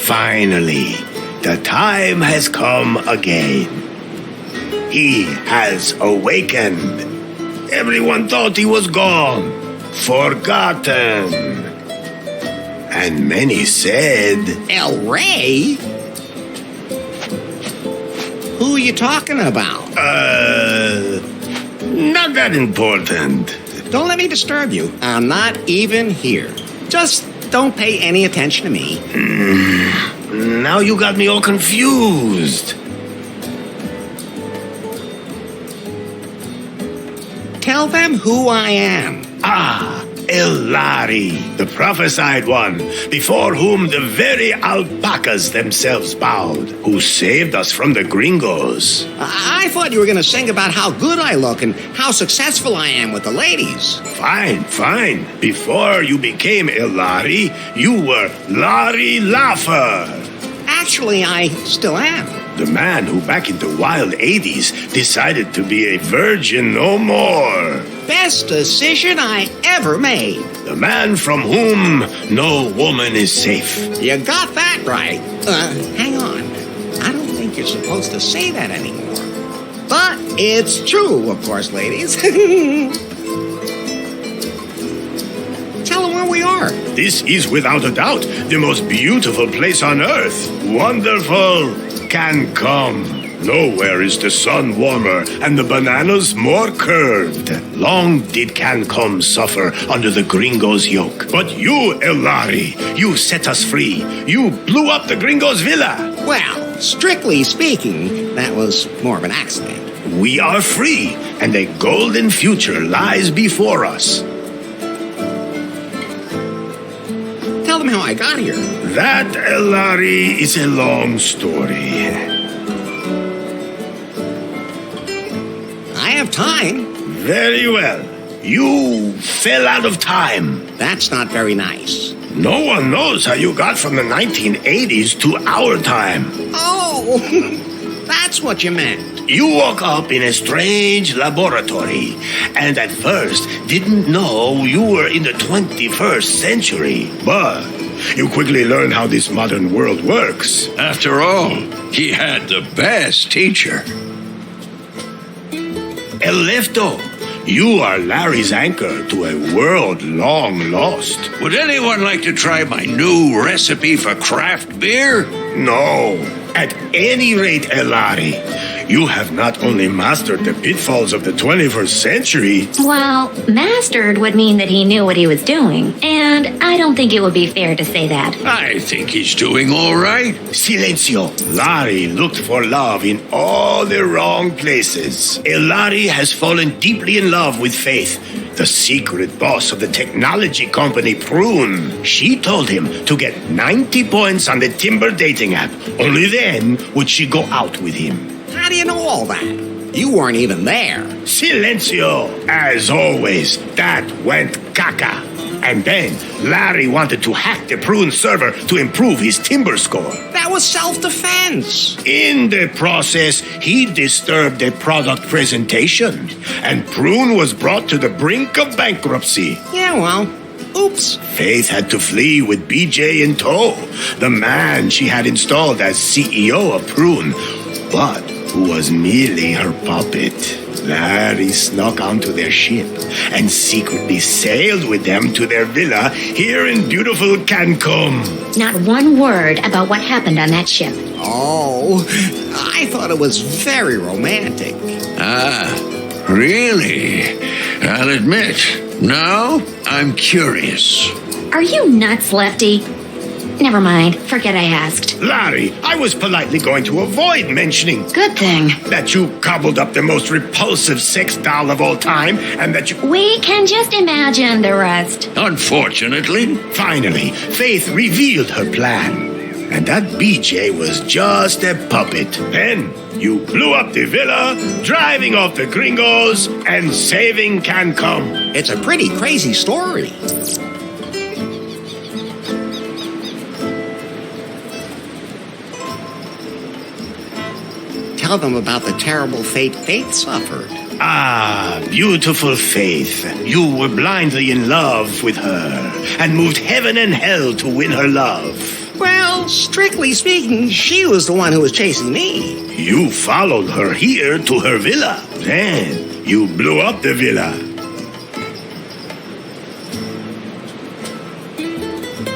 Finally, the time has come again. He has awakened. Everyone thought he was gone, forgotten. And many said, El Rey? Who are you talking about? Not that important. Don't let me disturb you. I'm not even here. Just don't pay any attention to me. Now you got me all confused. Tell them who I am. Ah, Elari, the prophesied one, before whom the very alpacas themselves bowed, who saved us from the gringos. I thought you were going to sing about how good I look and how successful I am with the ladies. Fine, fine. Before you became Elari, you were Larry Laugher. Actually, I still am. The man who back in the wild 80s decided to be a virgin no more. Best decision I ever made. The man from whom no woman is safe. You got that right. Hang on. I don't think you're supposed to say that anymore. But it's true, of course, ladies. Tell them where we are. This is without a doubt the most beautiful place on earth. Wonderful Cancun. Nowhere is the sun warmer and the bananas more curved. Long did Cancun suffer under the gringos' yoke. But you, Elari, you set us free. You blew up the gringos' villa. Well, strictly speaking, that was more of an accident. We are free, and a golden future lies before us. Tell them how I got here. That, Elari, is a long story. I have time. Very well. You fell out of time. That's not very nice. No one knows how you got from the 1980s to our time. Oh, that's what you meant. You woke up in a strange laboratory, and at first didn't know you were in the 21st century. But you quickly learned how this modern world works. After all, he had the best teacher. Elefto, you are Larry's anchor to a world long lost. Would anyone like to try my new recipe for craft beer? No. At any rate, Elari, you have not only mastered the pitfalls of the 21st century. Well, mastered would mean that he knew what he was doing, and I don't think it would be fair to say that. I think he's doing all right. Silencio. Larry looked for love in all the wrong places. Elari has fallen deeply in love with Faith, the secret boss of the technology company Prune. She told him to get 90 points on the Timber dating app. Only then would she go out with him. How do you know all that? You weren't even there. Silencio. As always, that went caca. And then Larry wanted to hack the Prune server to improve his Timber score. That was self-defense. In the process, he disturbed the product presentation, and Prune was brought to the brink of bankruptcy. Yeah, well, oops. Faith had to flee with BJ in tow, the man she had installed as CEO of Prune, but who was merely her puppet. Larry snuck onto their ship and secretly sailed with them to their villa here in beautiful Cancun. Not one word about what happened on that ship. Oh, I thought it was very romantic. Ah, really? I'll admit, now I'm curious. Are you nuts, Lefty? Never mind. Forget I asked. Larry, I was politely going to avoid mentioning Good thing. that you cobbled up the most repulsive sex doll of all time, and that you... We can just imagine the rest. Unfortunately, Finally, Faith revealed her plan. And that BJ was just a puppet. Then you blew up the villa, driving off the gringos, and saving Cancom. It's a pretty crazy story. Tell them about the terrible fate Faith suffered. Ah, beautiful Faith. You were blindly in love with her, and moved heaven and hell to win her love. Well, strictly speaking, she was the one who was chasing me. You followed her here to her villa. Then you blew up the villa.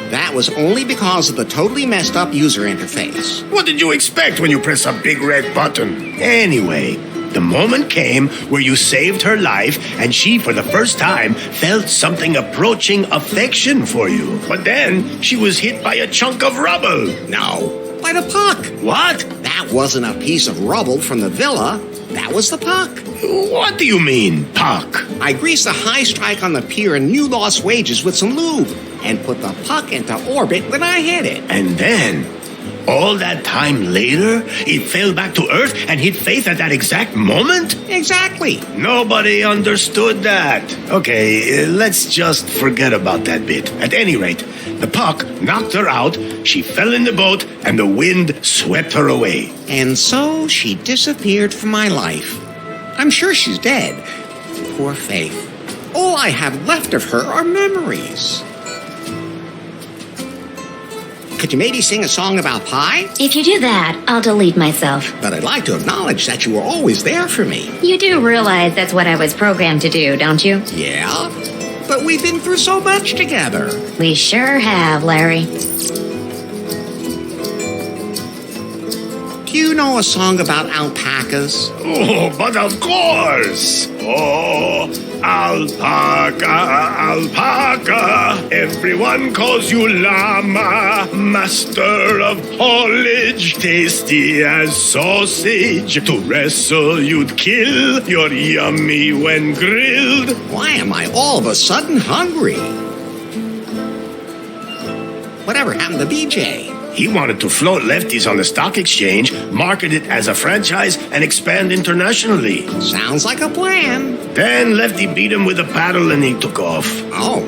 That was only because of the totally messed up user interface. What did you expect when you press a big red button? Anyway, the moment came where you saved her life, and she, for the first time, felt something approaching affection for you. But then she was hit by a chunk of rubble. No, by the puck. What? That wasn't a piece of rubble from the villa. That was the puck. What do you mean, puck? I greased the high strike on the pier in New Lost Wages with some lube and put the puck into orbit when I hit it. And then, all that time later, it fell back to Earth and hit Faith at that exact moment? Exactly. Nobody understood that. Okay, let's just forget about that bit. At any rate, the puck knocked her out, she fell in the boat, and the wind swept her away. And so she disappeared from my life. I'm sure she's dead. Poor Faith. All I have left of her are memories. Could you maybe sing a song about pie? If you do that, I'll delete myself. But I'd like to acknowledge that you were always there for me. You do realize that's what I was programmed to do, don't you? Yeah, but we've been through so much together. We sure have, Larry. Do you know a song about alpacas? Oh, but of course! Oh, alpaca, alpaca. Everyone calls you llama, master of haulage, tasty as sausage. To wrestle, you'd kill. You're yummy when grilled. Why am I all of a sudden hungry? Whatever happened to BJ? He wanted to float lefties on the stock exchange, market it as a franchise, and expand internationally. Sounds like a plan. Then Lefty beat him with a paddle and he took off. Oh.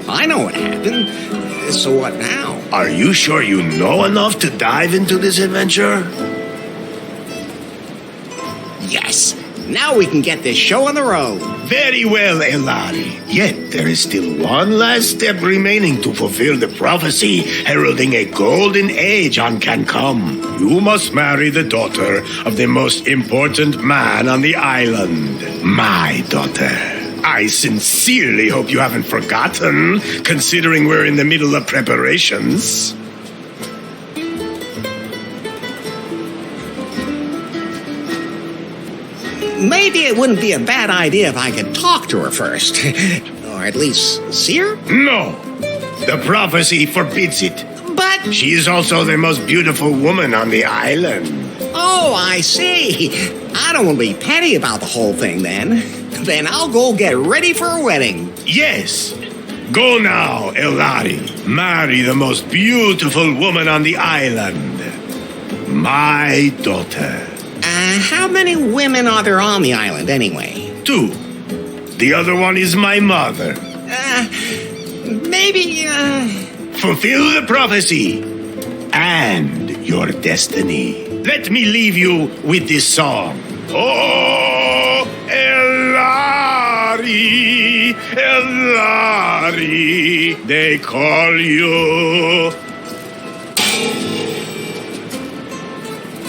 I know what happened. So what now? Are you sure you know enough to dive into this adventure? Yes. Now we can get this show on the road. Very well, Elari. Yet there is still one last step remaining to fulfill the prophecy heralding a golden age on Cancom. You must marry the daughter of the most important man on the island. My daughter. I sincerely hope you haven't forgotten, considering we're in the middle of preparations. Maybe it wouldn't be a bad idea if I could talk to her first. Or at least see her? No. The prophecy forbids it. But... She is also the most beautiful woman on the island. Oh, I see. I don't want to be petty about the whole thing then. Then I'll go get ready for a wedding. Yes. Go now, Elari. Marry the most beautiful woman on the island. My daughter. How many women are there on the island anyway? 2. The other one is my mother. Maybe, Fulfill the prophecy and your destiny. Let me leave you with this song. Oh, Elari, Elari, they call you.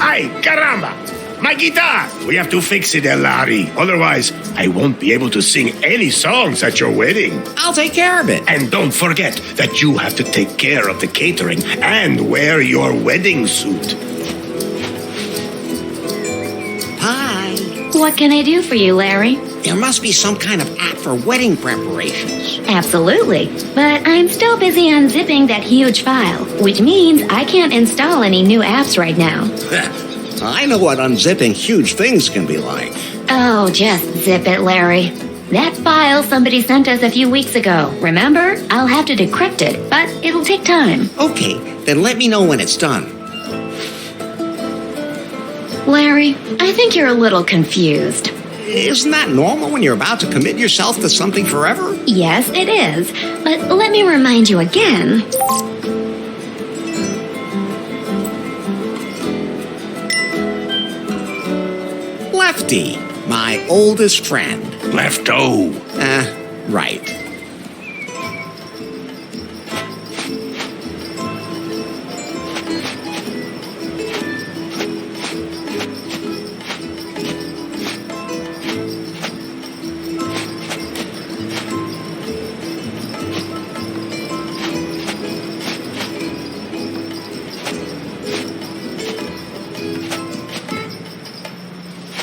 Ay, caramba! My guitar! We have to fix it, Elari. Otherwise, I won't be able to sing any songs at your wedding. I'll take care of it. And don't forget that you have to take care of the catering and wear your wedding suit. Bye. What can I do for you, Larry? There must be some kind of app for wedding preparations. Absolutely. But I'm still busy unzipping that huge file, which means I can't install any new apps right now. I know what unzipping huge things can be like. Oh, just zip it, Larry. That file somebody sent us a few weeks ago. Remember? I'll have to decrypt it, but it'll take time. Okay, then let me know when it's done. Larry, I think you're a little confused. Isn't that normal when you're about to commit yourself to something forever? Yes, it is. But let me remind you again. Lefty, my oldest friend. Lefto. Right.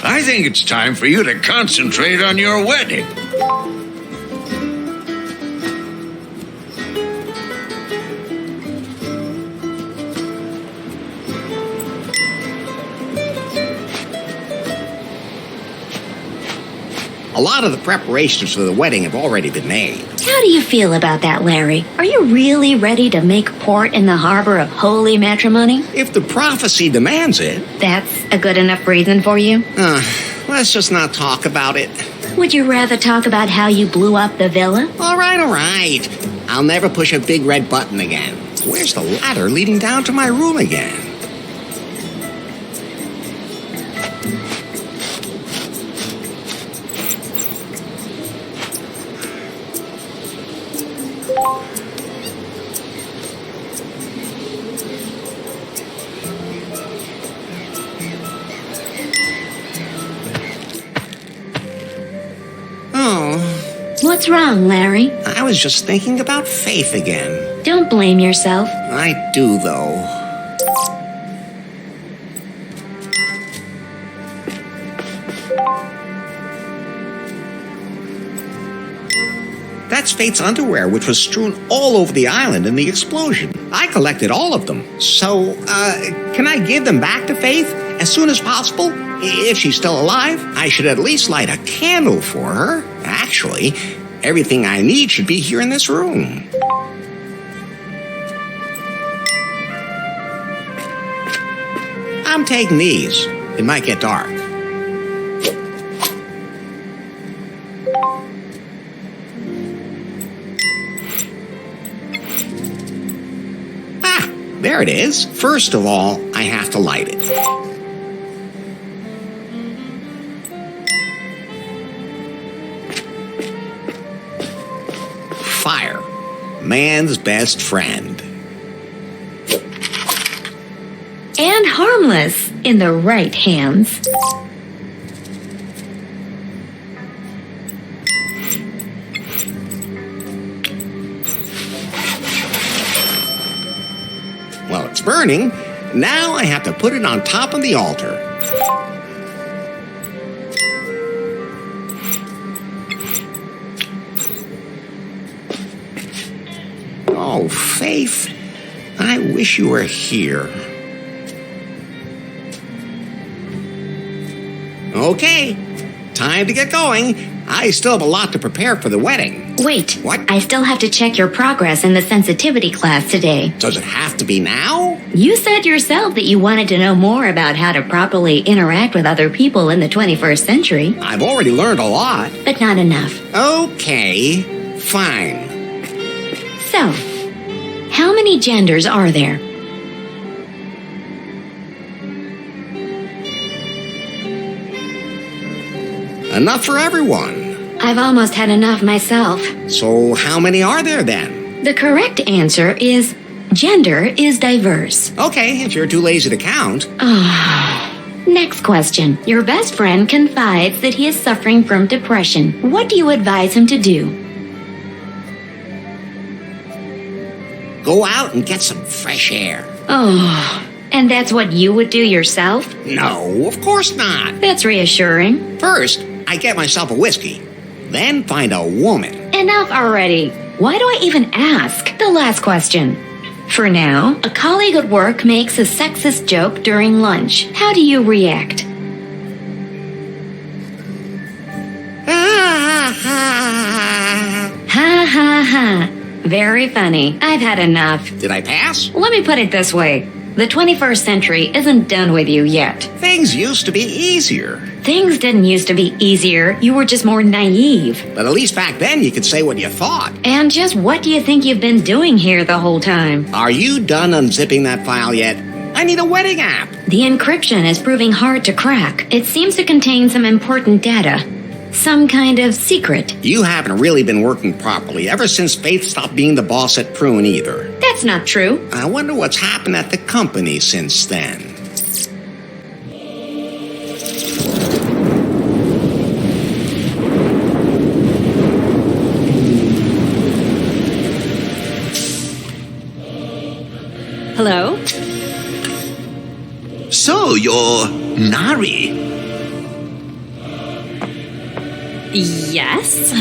I think it's time for you to concentrate on your wedding. A lot of the preparations for the wedding have already been made. How do you feel about that, Larry? Are you really ready to make port in the harbor of holy matrimony? If the prophecy demands it. That's a good enough reason for you? Let's just not talk about it. Would you rather talk about how you blew up the villa? All right. I'll never push a big red button again. Where's the ladder leading down to my room again? What's wrong, Larry? I was just thinking about Faith again. Don't blame yourself. I do, though. That's Faith's underwear, which was strewn all over the island in the explosion. I collected all of them. So, can I give them back to Faith as soon as possible? If she's still alive, I should at least light a candle for her. Actually, everything I need should be here in this room. I'm taking these. It might get dark. There it is. First of all, I have to light it. Fire. Man's best friend. And harmless in the right hands. Well, it's burning. Now I have to put it on top of the altar. Oh, Faith, I wish you were here. Okay, time to get going. I still have a lot to prepare for the wedding. Wait. What? I still have to check your progress in the sensitivity class today. Does it have to be now? You said yourself that you wanted to know more about how to properly interact with other people in the 21st century. I've already learned a lot. But not enough. Okay, fine. So, how many genders are there? Enough for everyone. I've almost had enough myself. So how many are there then? The correct answer is gender is diverse. Okay, if you're too lazy to count. Next question. Your best friend confides that he is suffering from depression. What do you advise him to do? Go out and get some fresh air. Oh, and that's what you would do yourself? No, of course not. That's reassuring. First, I get myself a whiskey, then find a woman. Enough already. Why do I even ask? The last question. For now, a colleague at work makes a sexist joke during lunch. How do you react? Ha ha ha. Very funny. I've had enough. Did I pass? Let me put it this way. The 21st century isn't done with you yet. Things used to be easier. Things didn't used to be easier. You were just more naive. But at least back then you could say what you thought. And just what do you think you've been doing here the whole time? Are you done unzipping that file yet? I need a wedding app. The encryption is proving hard to crack. It seems to contain some important data. Some kind of secret. You haven't really been working properly ever since Faith stopped being the boss at Prune either. That's not true. I wonder what's happened at the company since then. Hello? So, you're Nari. Yes?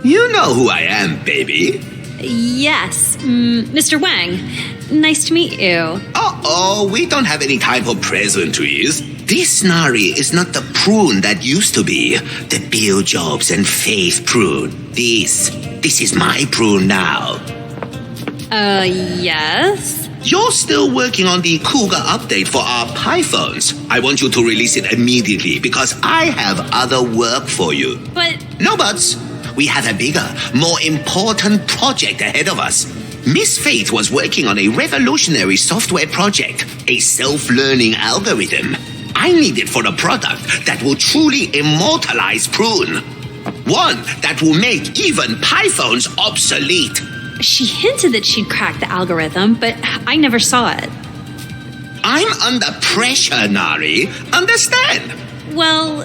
You know who I am, baby. Yes. Mr. Wang. Nice to meet you. Uh-oh, we don't have any time for pleasantries. This Nari is not the Prune that used to be. The Bill Jobs and Faith Prune. This is my Prune now. Yes? You're still working on the Cougar update for our Pythons. I want you to release it immediately because I have other work for you. But No buts. We have a bigger, more important project ahead of us. Miss Faith was working on a revolutionary software project, a self-learning algorithm. I need it for a product that will truly immortalize Prune. One that will make even Pythons obsolete. she hinted that she'd cracked the algorithm, but I never saw it. I'm under pressure, Nari. Understand? Well,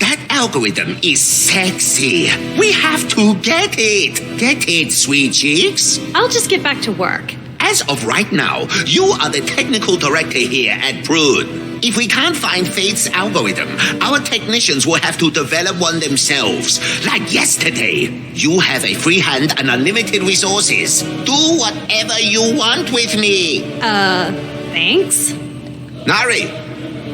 That algorithm is sexy. We have to get it. Get it, sweet cheeks. I'll just get back to work. As of right now, you are the technical director here at Prune. If we can't find Faith's algorithm, our technicians will have to develop one themselves. Like yesterday. You have a free hand and unlimited resources. Do whatever you want with me. Thanks? Nari,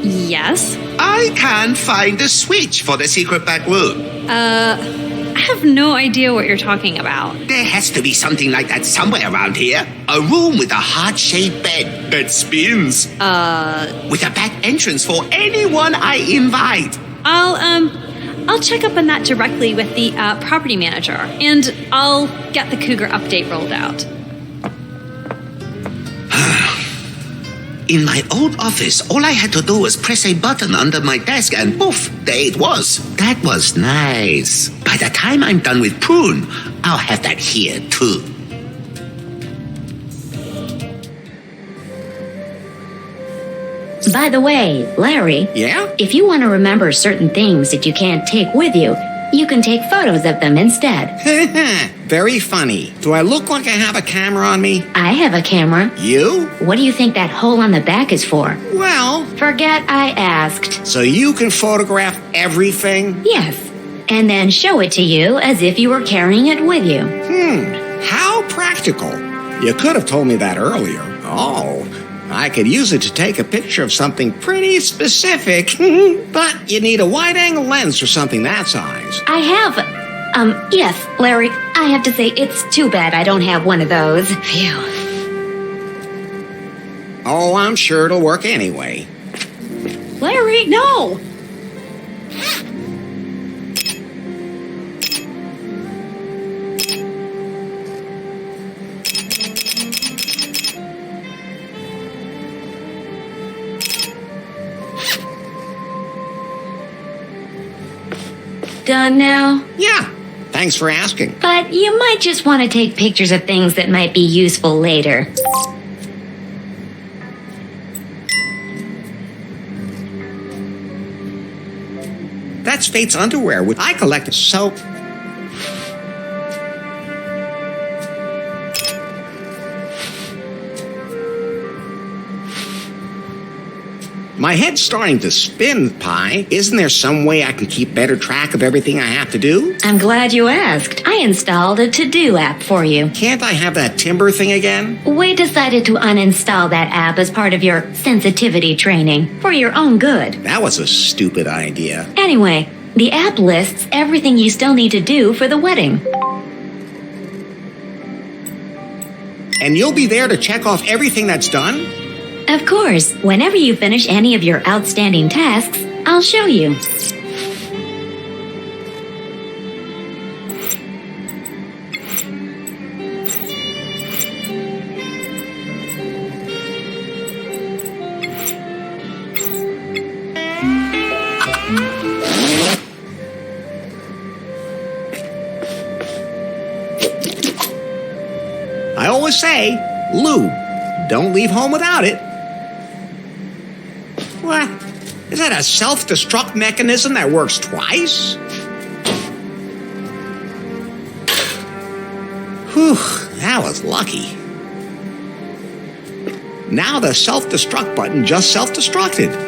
Yes? I can't find the switch for the secret back room. I have no idea what you're talking about. There has to be something like that somewhere around here. A room with a heart-shaped bed that spins. With a back entrance for anyone I invite. I'll check up on that directly with the property manager, and I'll get the Cougar update rolled out. In my old office, all I had to do was press a button under my desk and poof, there it was. That was nice. By the time I'm done with Prune, I'll have that here too. By the way, Larry, Yeah? if you want to remember certain things that you can't take with you, you can take photos of them instead. Very funny. Do I look like I have a camera on me? I have a camera. You? What do you think that hole on the back is for? Well, Forget I asked. so you can photograph everything? Yes. And then show it to you as if you were carrying it with you. How practical. You could have told me that earlier. Oh, I could use it to take a picture of something pretty specific. But you need a wide-angle lens for something that size. I have. Yes, Larry, I have to say it's too bad I don't have one of those. Phew. Oh, I'm sure it'll work anyway. Larry, no! Done now? Yeah, thanks for asking. But you might just want to take pictures of things that might be useful later. That's Fate's underwear, which I collected, so... My head's starting to spin, Pi. Isn't there some way I can keep better track of everything I have to do? I'm glad you asked. I installed a to-do app for you. Can't I have that timber thing again? We decided to uninstall that app as part of your sensitivity training, for your own good. That was a stupid idea. Anyway, the app lists everything you still need to do for the wedding. And you'll be there to check off everything that's done? Of course, whenever you finish any of your outstanding tasks, I'll show you. I always say, lube. Don't leave home without it. What? Is that a self-destruct mechanism that works twice? Whew, that was lucky. Now the self-destruct button just self-destructed.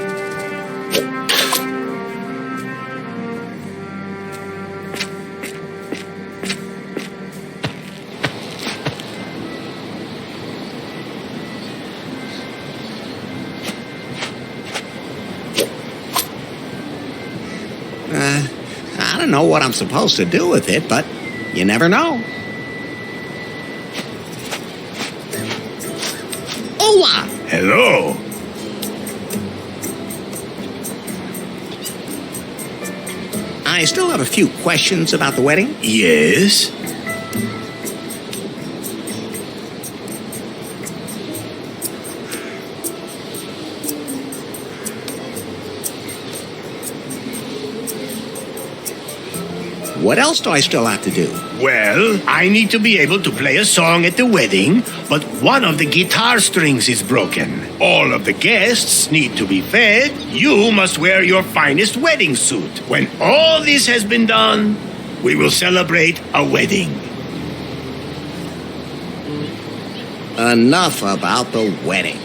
I don't know what I'm supposed to do with it, but you never know. Hola! Hello. I still have a few questions about the wedding. Yes? What else do I still have to do? Well, I need to be able to play a song at the wedding, but one of the guitar strings is broken. All of the guests need to be fed. You must wear your finest wedding suit. When all this has been done, we will celebrate a wedding. Enough about the wedding.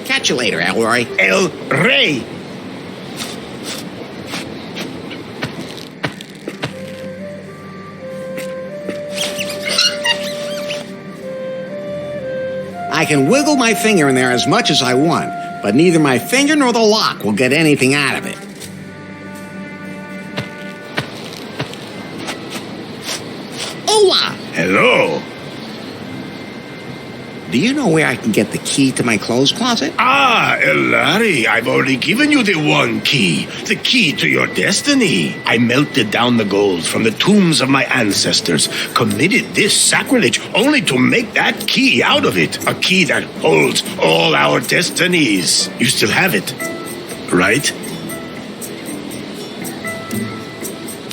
Catch you later, Elroy. El Rey. I can wiggle my finger in there as much as I want, but neither my finger nor the lock will get anything out of it. Hola! Hello. Do you know where I can get the key to my clothes closet? Ah, Larry, I've already given you the one key. The key to your destiny. I melted down the gold from the tombs of my ancestors, committed this sacrilege only to make that key out of it. A key that holds all our destinies. You still have it, right?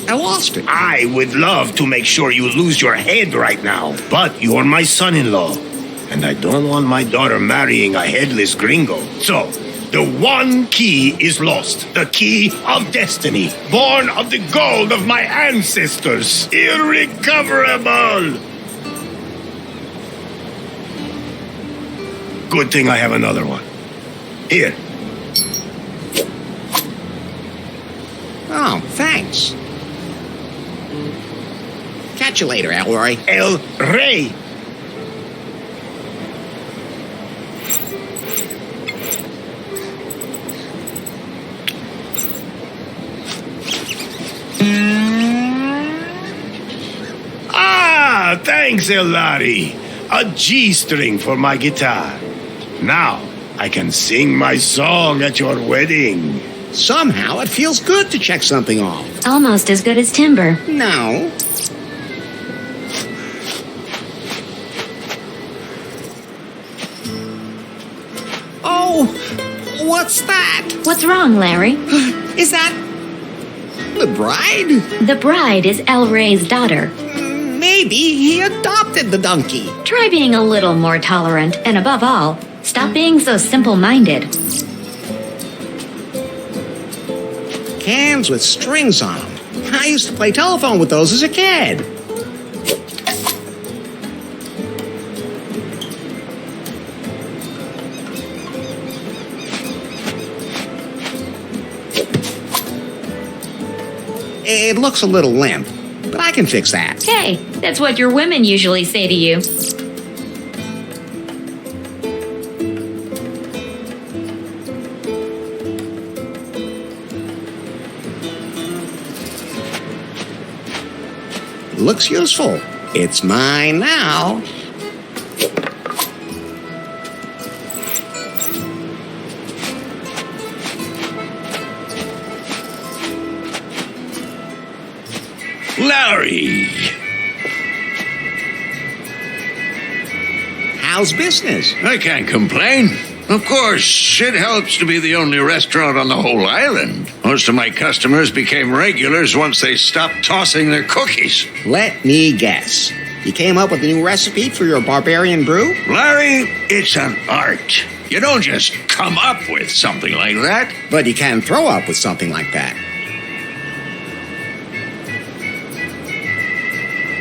I lost it. I would love to make sure you lose your head right now, but you're my son-in-law. And I don't want my daughter marrying a headless gringo. So, the one key is lost. The key of destiny. Born of the gold of my ancestors. Irrecoverable. Good thing I have another one. Here. Oh, thanks. Catch you later, Elroy. El Rey. Thanks, Elari. A G-string for my guitar. Now, I can sing my song at your wedding. Somehow it feels good to check something off. Almost as good as timber. No. Oh, what's that? What's wrong, Larry? Is that the bride? The bride is El Rey's daughter. Maybe he adopted the donkey. Try being a little more tolerant, and above all, stop being so simple-minded. Cans with strings on them. I used to play telephone with those as a kid. It looks a little limp, but I can fix that. Hey, that's what your women usually say to you. Looks useful. It's mine now. Larry! How's business? I can't complain. Of course, it helps to be the only restaurant on the whole island. Most of my customers became regulars once they stopped tossing their cookies. Let me guess. You came up with a new recipe for your barbarian brew? Larry, it's an art. You don't just come up with something like that. But you can throw up with something like that.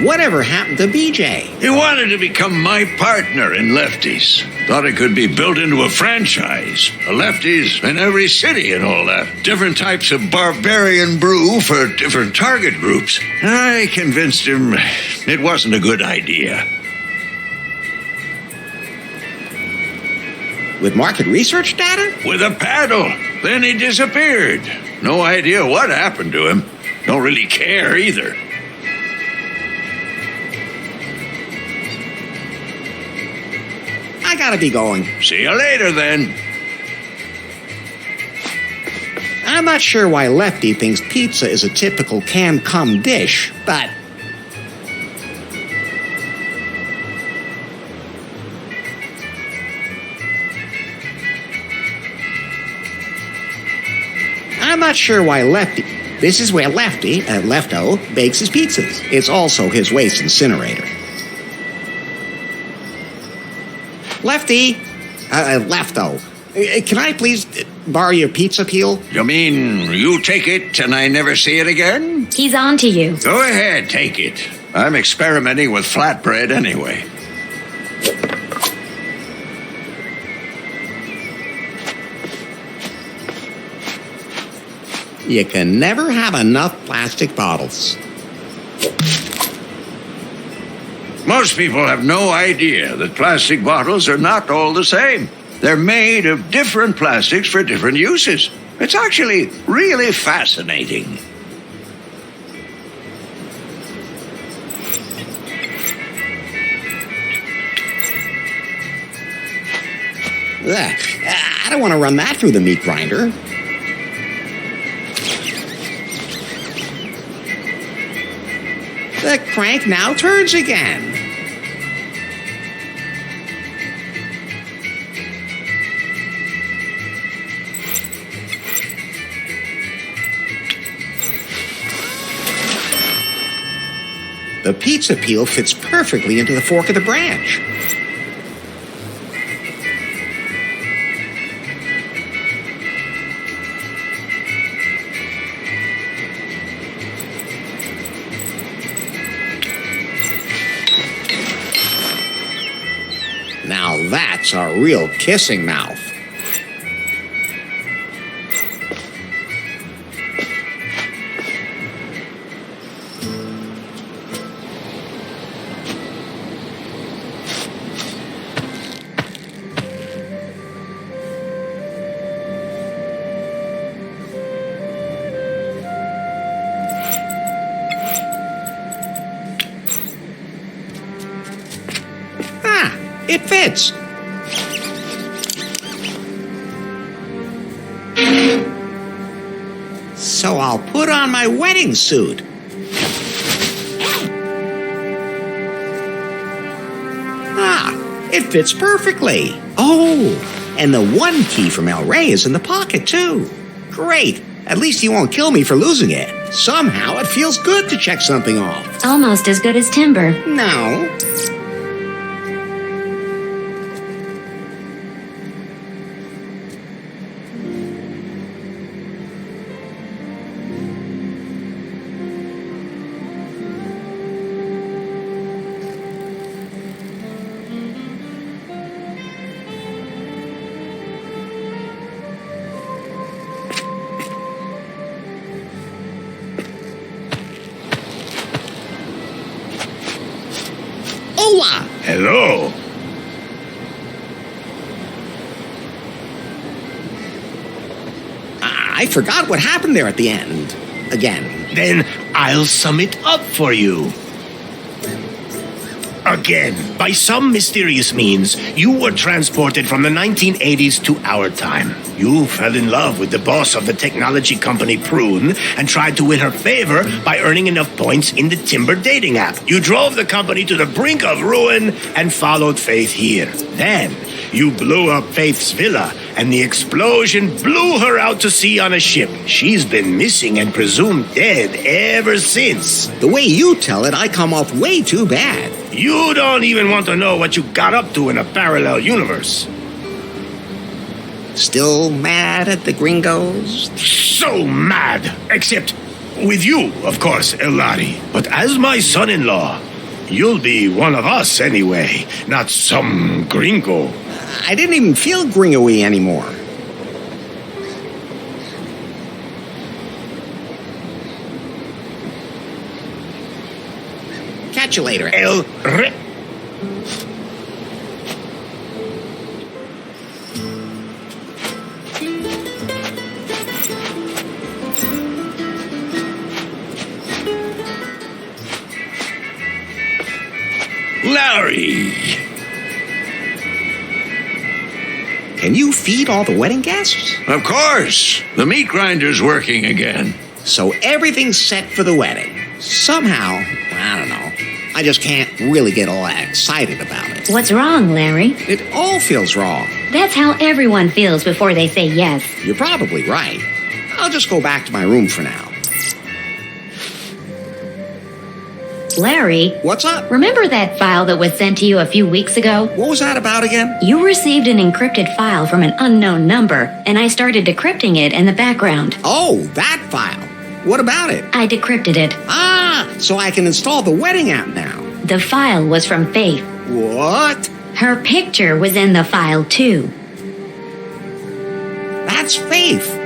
Whatever happened to BJ? He wanted to become my partner in Lefties. Thought it could be built into a franchise. A Lefties in every city and all that. Different types of barbarian brew for different target groups. I convinced him it wasn't a good idea. With market research data? With a paddle. Then he disappeared. No idea what happened to him. Don't really care either. I gotta be going. See you later, then. I'm not sure why Lefty thinks pizza is a typical can-come dish, but... I'm not sure why Lefty... This is where Lefty, Lefto, bakes his pizzas. It's also his waste incinerator. Lefty, Lefto, can I please borrow your pizza peel? You mean you take it and I never see it again? He's on to you. Go ahead, take it. I'm experimenting with flatbread anyway. You can never have enough plastic bottles. Most people have no idea that plastic bottles are not all the same. They're made of different plastics for different uses. It's actually really fascinating. Ugh, I don't want to run that through the meat grinder. The crank now turns again. The pizza peel fits perfectly into the fork of the branch. Now that's a real kissing mouth. It fits. So I'll put on my wedding suit. It fits perfectly. Oh, and the one key from El Rey is in the pocket, too. Great. At least he won't kill me for losing it. Somehow it feels good to check something off. Almost as good as timber. No. Hello. I forgot what happened there at the end. Again. Then I'll sum it up for you. Again, by some mysterious means, you were transported from the 1980s to our time. You fell in love with the boss of the technology company Prune and tried to win her favor by earning enough points in the Timber dating app. You drove the company to the brink of ruin and followed Faith here. Then, you blew up Faith's villa, and the explosion blew her out to sea on a ship. She's been missing and presumed dead ever since. The way you tell it, I come off way too bad. You don't even want to know what you got up to in a parallel universe. Still mad at the gringos? So mad! Except with you, of course, Elari. But as my son-in-law, you'll be one of us anyway, not some gringo. I didn't even feel gringo-y anymore. Catch you later. Larry! Can you feed all the wedding guests? Of course! The meat grinder's working again. So everything's set for the wedding. Somehow, I don't know, I just can't really get all that excited about it. What's wrong, Larry? It all feels wrong. That's how everyone feels before they say yes. You're probably right. I'll just go back to my room for now. Larry, What's up? remember that file that was sent to you a few weeks ago? What was that about again? You received an encrypted file from an unknown number, and I started decrypting it in the background. Oh, that file. What about it? I decrypted it. Ah, so I can install the wedding app now. The file was from Faith. What? Her picture was in the file, too. That's Faith.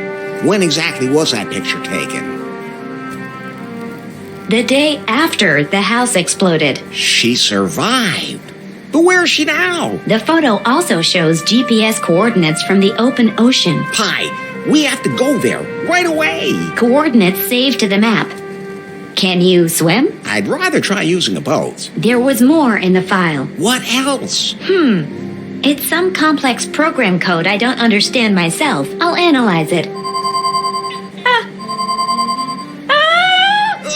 When exactly was that picture taken? The day after the house exploded. She survived. But where is she now? The photo also shows GPS coordinates from the open ocean. Pi, we have to go there right away. Coordinates saved to the map. Can you swim? I'd rather try using a boat. There was more in the file. What else? It's some complex program code I don't understand myself. I'll analyze it.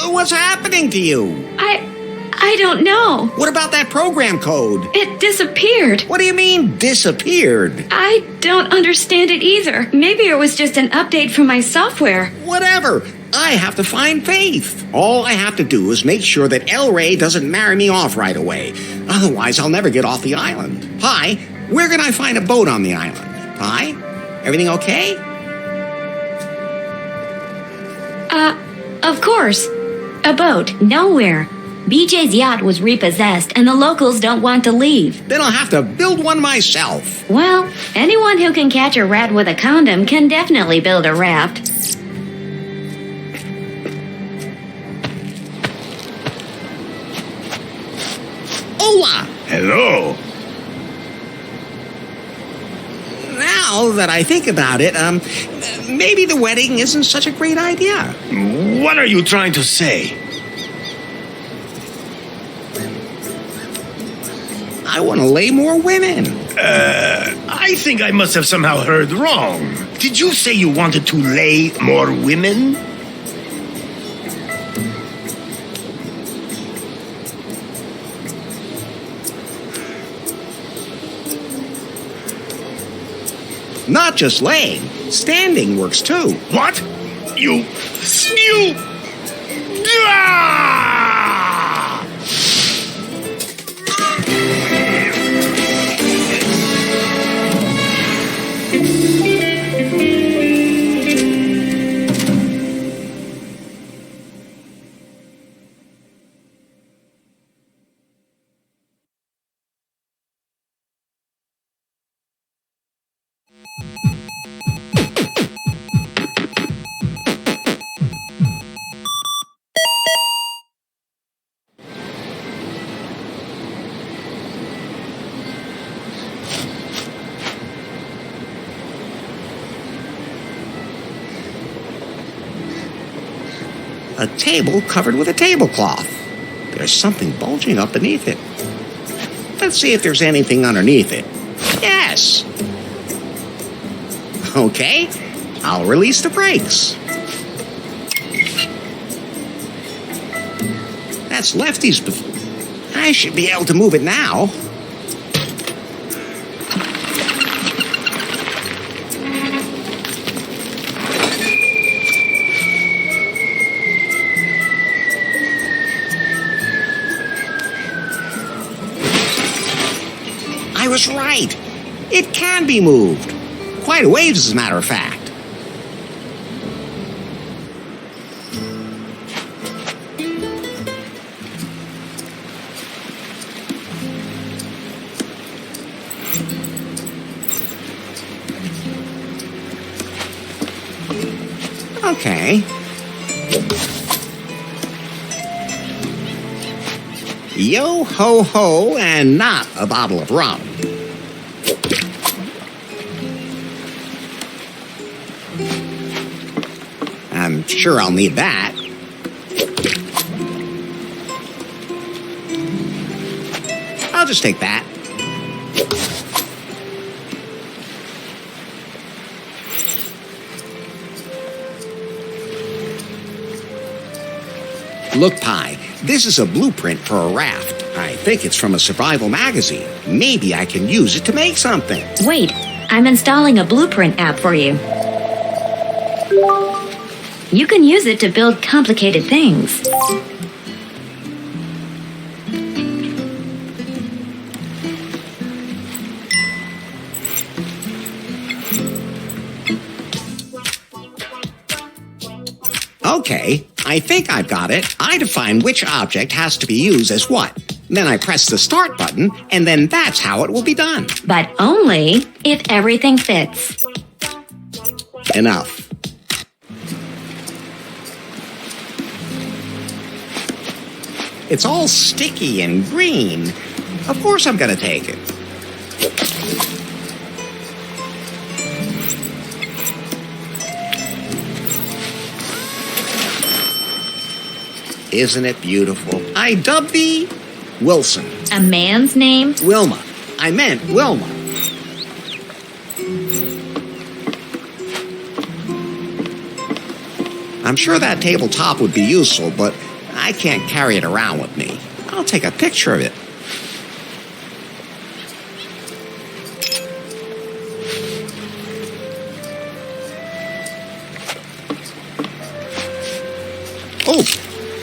What's happening to you? I don't know. What about that program code? It disappeared. What do you mean, disappeared? I don't understand it either. Maybe it was just an update from my software. Whatever. I have to find Faith. All I have to do is make sure that El Rey doesn't marry me off right away. Otherwise, I'll never get off the island. Pi, where can I find a boat on the island? Pi, everything okay? Of course. A boat. Nowhere. BJ's yacht was repossessed and the locals don't want to leave. Then I'll have to build one myself. Well, anyone who can catch a rat with a condom can definitely build a raft. Hola! Hello. Now that I think about it, maybe the wedding isn't such a great idea. What are you trying to say? I want to lay more women. I think I must have somehow heard wrong. Did you say you wanted to lay more women? Not just laying. Standing works too. What? You... Ah! a table covered with a tablecloth. There's something bulging up beneath it. Let's see if there's anything underneath it. Yes! Okay, I'll release the brakes. That's Lefty's. I should be able to move it now. I was right. It can be moved. Quite a ways, as a matter of fact. Okay. Yo ho ho, and not a bottle of rum. I'm sure I'll need that. I'll just take that. Look, Pi, this is a blueprint for a raft. I think it's from a survival magazine. Maybe I can use it to make something. Wait, I'm installing a blueprint app for you. You can use it to build complicated things. Okay, I think I've got it. I define which object has to be used as what. Then I press the start button, and then that's how it will be done. But only if everything fits. Enough. It's all sticky and green. Of course I'm gonna take it. Isn't it beautiful? I dubbed thee Wilson. A man's name? Wilma. I meant Wilma. I'm sure that tabletop would be useful, but I can't carry it around with me. I'll take a picture of it. Oh,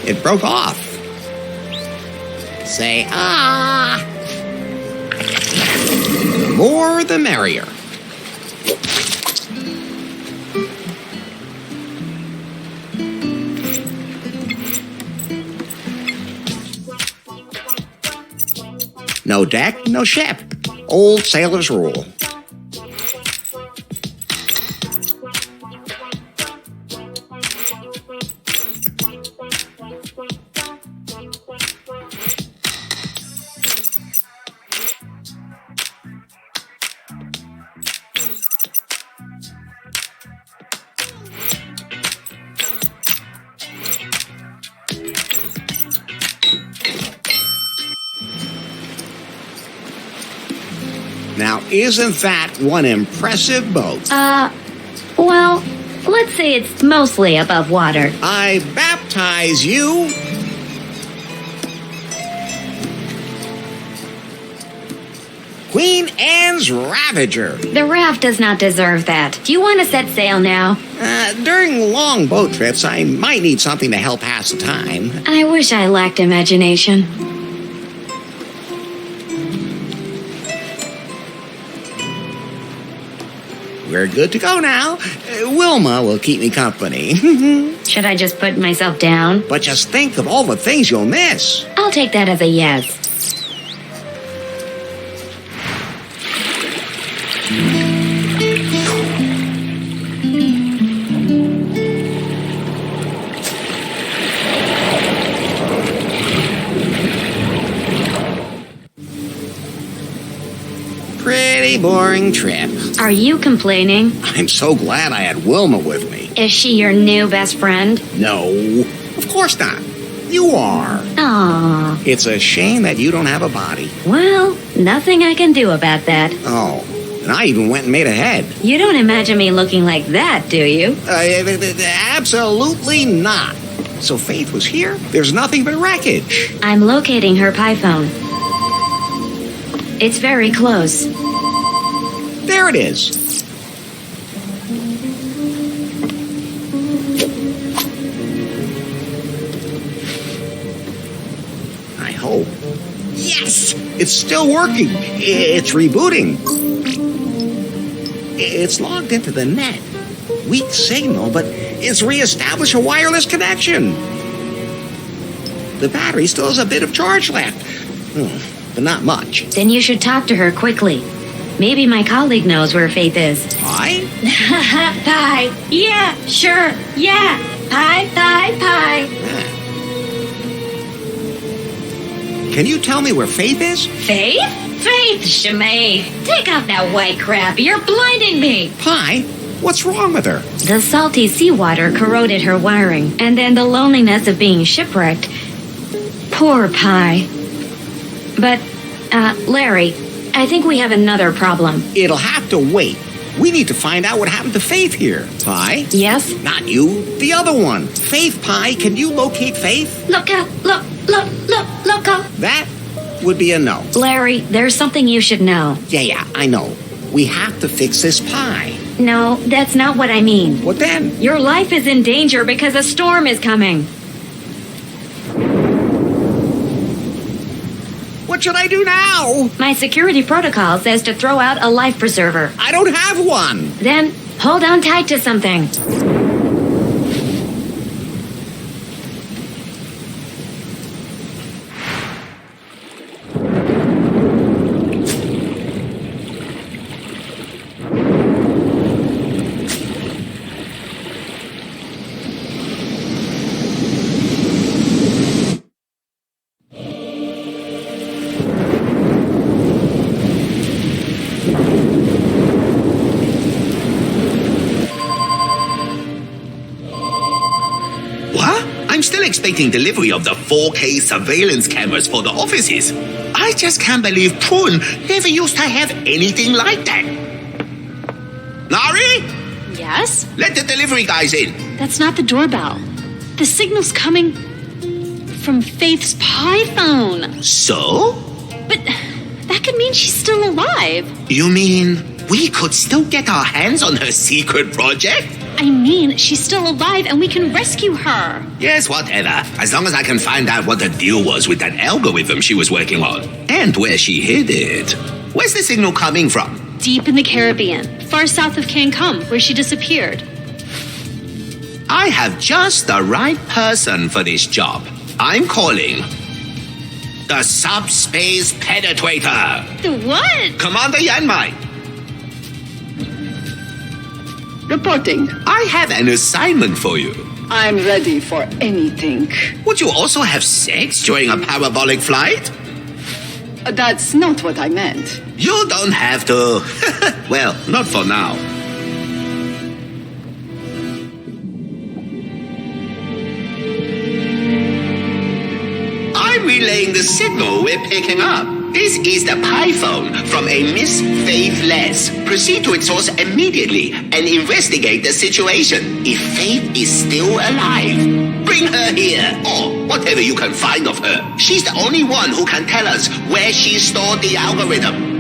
it broke off. Say, ah. The more the merrier. No deck, no ship. Old sailor's rule. Now, isn't that one impressive boat? Well, let's say it's mostly above water. I baptize you. Queen Anne's Ravager. The raft does not deserve that. Do you want to set sail now? During long boat trips, I might need something to help pass the time. I wish I lacked imagination. We're good to go now. Wilma will keep me company. Should I just put myself down? But just think of all the things you'll miss. I'll take that as a yes. Pretty boring trip. Are you complaining? I'm so glad I had Wilma with me. Is she your new best friend? No, Of course not. You are. Aw. It's a shame that you don't have a body. Well, nothing I can do about that. Oh, and I even went and made a head. You don't imagine me looking like that, do you? Absolutely not. So Faith was here? There's nothing but wreckage. I'm locating her pie phone. It's very close. There it is. I hope. Yes! It's still working. It's rebooting. It's logged into the net. Weak signal, but it's reestablished a wireless connection. The battery still has a bit of charge left, but not much. Then you should talk to her quickly. Maybe my colleague knows where Faith is. Pie? Pie. Yeah, sure. Yeah. Pie. Can you tell me where Faith is? Faith? Faith, Shimei. Take out that white crap. You're blinding me. Pie? What's wrong with her? The salty seawater corroded her wiring, and then the loneliness of being shipwrecked. Poor Pie. But, Larry, I think we have another problem. It'll have to wait. We need to find out what happened to Faith here. Pie? Yes? Not you. The other one. Faith, Pie. Can you locate Faith? Look out. Look out. That would be a no. Larry, there's something you should know. Yeah, I know. We have to fix this pie. No, that's not what I mean. What then? Your life is in danger because a storm is coming. What should I do now? My security protocol says to throw out a life preserver. I don't have one. Then hold on tight to something. Expecting delivery of the 4K surveillance cameras for the offices. I just can't believe Prune never used to have anything like that. Nari? Yes? Let the delivery guys in. That's not the doorbell. The signal's coming from Faith's pie phone. So? But that could mean she's still alive. You mean we could still get our hands on her secret project? I mean, she's still alive and we can rescue her. Yes, whatever. As long as I can find out what the deal was with that algorithm she was working on. And where she hid it. Where's the signal coming from? Deep in the Caribbean, far south of Cancun, where she disappeared. I have just the right person for this job. I'm calling the Subspace Penetrator. The what? Commander Yanmai. Reporting. I have an assignment for you. I'm ready for anything. Would you also have sex during a parabolic flight? That's not what I meant. You don't have to. Well, not for now. I'm relaying the signal we're picking up. This is the pie phone from a Miss Faith Les. Proceed to its source immediately and investigate the situation. If Faith is still alive, bring her here, or whatever you can find of her. She's the only one who can tell us where she stored the algorithm.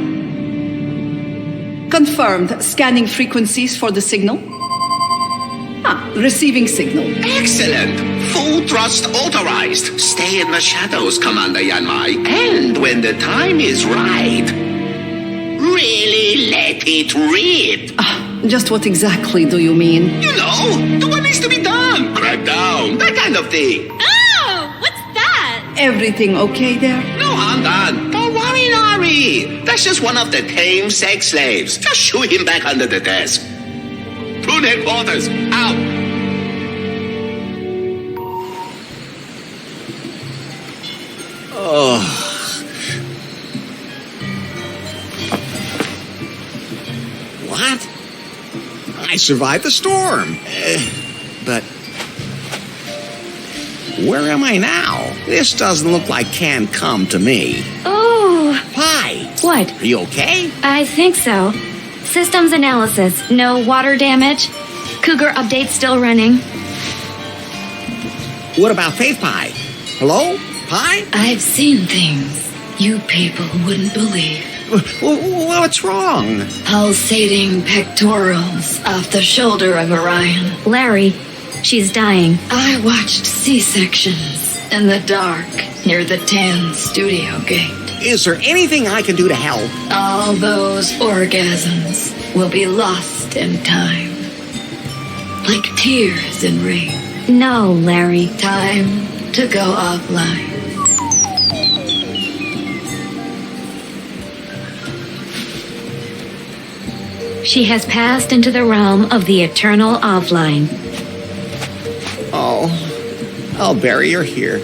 Confirmed. Scanning frequencies for the signal. Receiving signal. Excellent! Full thrust authorized. Stay in the shadows, Commander Yanmai. And when the time is right, really let it rip. Just what exactly do you mean? You know, do what needs to be done. Crack down, that kind of thing. Oh, what's that? Everything okay there? No harm done. Don't worry, Nari. That's just one of the tame sex slaves. Just shoot him back under the desk. Prune headquarters, out. What? I survived the storm. But Where am I now? This doesn't look like Can Come to me. Oh, Pie, what? are you okay? I think so. Systems analysis. No water damage. Cougar update still running. What about Faith Pie? Hello? Pie? I've seen things you people wouldn't believe. What's wrong? Pulsating pectorals off the shoulder of Orion. Larry, she's dying. I watched C-sections in the dark near the Tan studio gate. Is there anything I can do to help? All those orgasms will be lost in time. Like tears in rain. No, Larry. Time to go offline. She has passed into the realm of the eternal offline. Oh, I'll bury her here.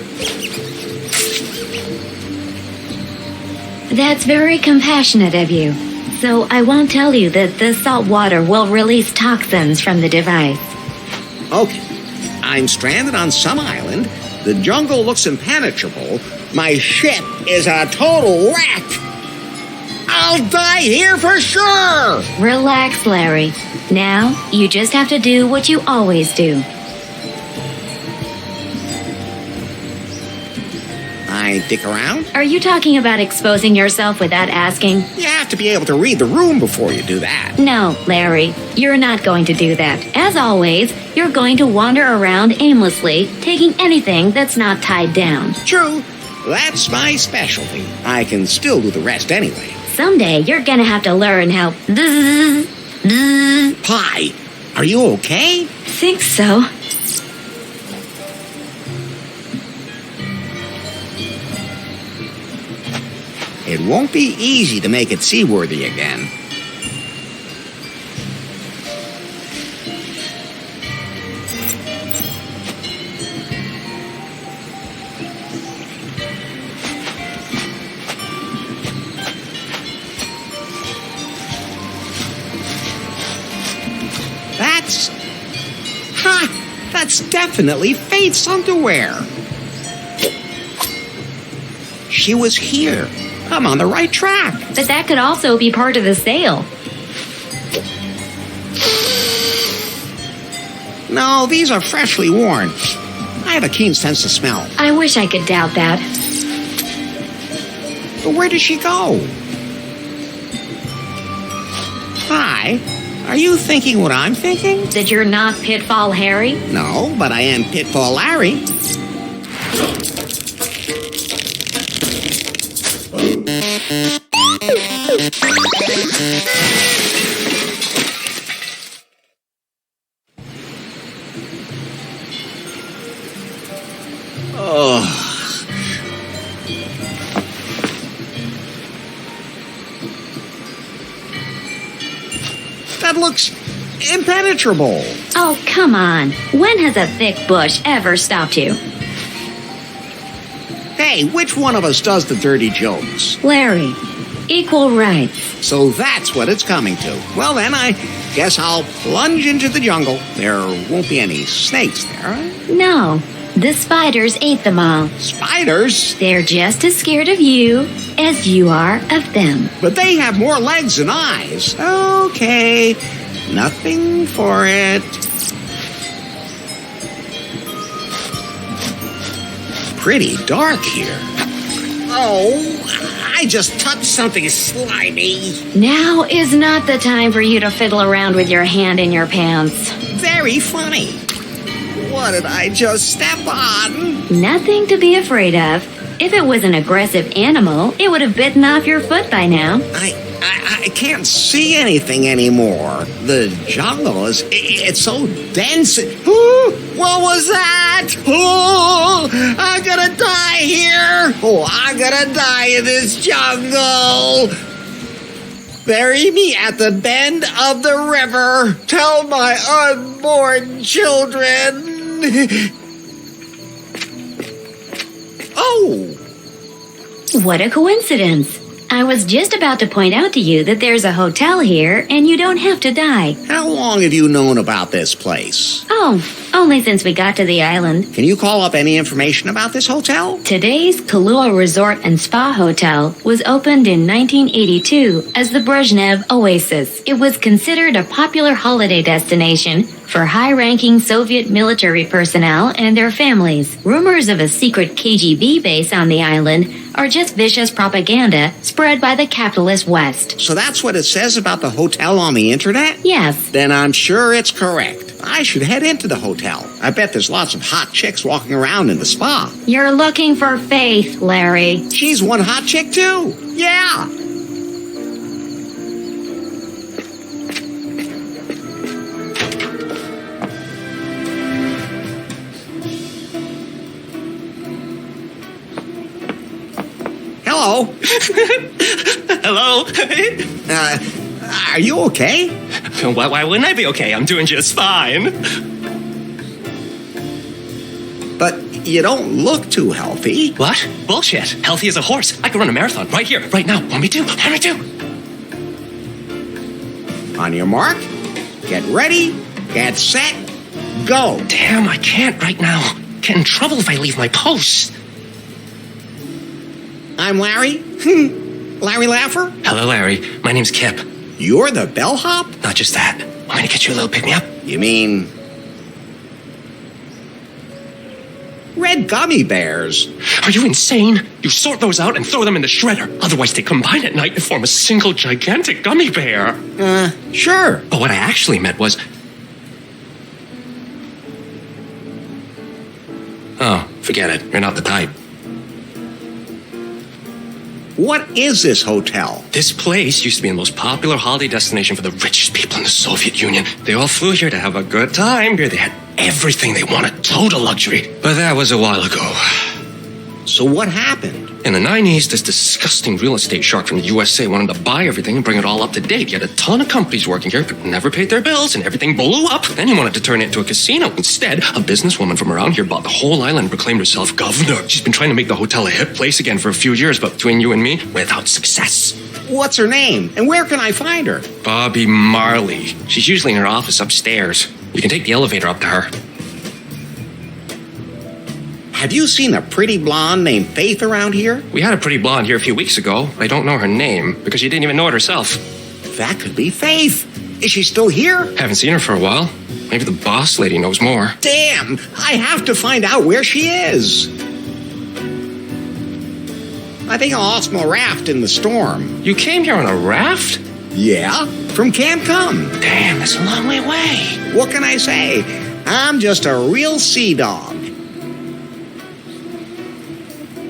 That's very compassionate of you. So I won't tell you that this salt water will release toxins from the device. Okay, I'm stranded on some island. The jungle looks impenetrable. My ship is a total wreck. I'll die here for sure! Relax, Larry. Now, you just have to do what you always do. I dick around? Are you talking about exposing yourself without asking? You have to be able to read the room before you do that. No, Larry, you're not going to do that. As always, you're going to wander around aimlessly, taking anything that's not tied down. True, that's my specialty. I can still do the rest anyway. Someday, you're gonna have to learn how... Pie, are you okay? Think so. It won't be easy to make it seaworthy again. That's definitely Faith's underwear. She was here. I'm on the right track. But that could also be part of the sale. No, these are freshly worn. I have a keen sense of smell. I wish I could doubt that. But where did she go? Hi. Are you thinking what I'm thinking? That you're not Pitfall Harry? No, but I am Pitfall Larry. That looks impenetrable. Oh, come on. When has a thick bush ever stopped you? Hey, which one of us does the dirty jokes? Larry, equal rights. So that's what it's coming to. Well, then, I guess I'll plunge into the jungle. There won't be any snakes there. No, the spiders ate them all. Spiders? They're just as scared of you as you are of them. But they have more legs than eyes. Okay, nothing for it. Pretty dark here. Oh, I just touched something slimy. Now is not the time for you to fiddle around with your hand in your pants. Very funny. What did I just step on? Nothing to be afraid of. If it was an aggressive animal, it would have bitten off your foot by now. I can't see anything anymore. The jungle it's so dense. Ooh, what was that? Oh, I'm gonna die here. Oh, I'm gonna die in this jungle. Bury me at the bend of the river. Tell my unborn children. Oh. What a coincidence. I was just about to point out to you that there's a hotel here and you don't have to die. How long have you known about this place? Oh, only since we got to the island. Can you call up any information about this hotel? Today's Kahlua Resort and Spa Hotel was opened in 1982 as the Brezhnev Oasis. It was considered a popular holiday destination for high-ranking Soviet military personnel and their families. Rumors of a secret KGB base on the island are just vicious propaganda spread by the capitalist West. So that's what it says about the hotel on the internet? Yes. Then I'm sure it's correct. I should head into the hotel. I bet there's lots of hot chicks walking around in the spa. You're looking for Faith, Larry. She's one hot chick too. Yeah. Hello. Hello? Are you okay? Why wouldn't I be okay? I'm doing just fine. But you don't look too healthy. What? Bullshit. Healthy as a horse. I could run a marathon right here, right now. Want me to? Want me to? On your mark, get ready, get set, go. Damn, I can't right now. Get in trouble if I leave my post. I'm Larry. Larry Laffer. Hello, Larry. My name's Kip. You're the bellhop? Not just that. Want me to get you a little pick-me-up? You mean... red gummy bears? Are you insane? You sort those out and throw them in the shredder. Otherwise, they combine at night and form a single gigantic gummy bear. Sure. But what I actually meant was... Oh, forget it. You're not the type. What is this hotel? This place used to be the most popular holiday destination for the richest people in the Soviet Union. They all flew here to have a good time. Here they had everything they wanted, total luxury. But that was a while ago. So what happened? In the 90s, this disgusting real estate shark from the USA wanted to buy everything and bring it all up to date. He had a ton of companies working here, but never paid their bills, and everything blew up. Then he wanted to turn it into a casino. Instead, a businesswoman from around here bought the whole island and proclaimed herself governor. She's been trying to make the hotel a hip place again for a few years, but between you and me, without success. What's her name? And where can I find her? Bobby Marley. She's usually in her office upstairs. You can take the elevator up to her. Have you seen a pretty blonde named Faith around here? We had a pretty blonde here a few weeks ago. I don't know her name because she didn't even know it herself. That could be Faith. Is she still here? Haven't seen her for a while. Maybe the boss lady knows more. Damn! I have to find out where she is. I think I lost my raft in the storm. You came here on a raft? Yeah, from Camp Cum. Damn, that's a long way away. What can I say? I'm just a real sea dog.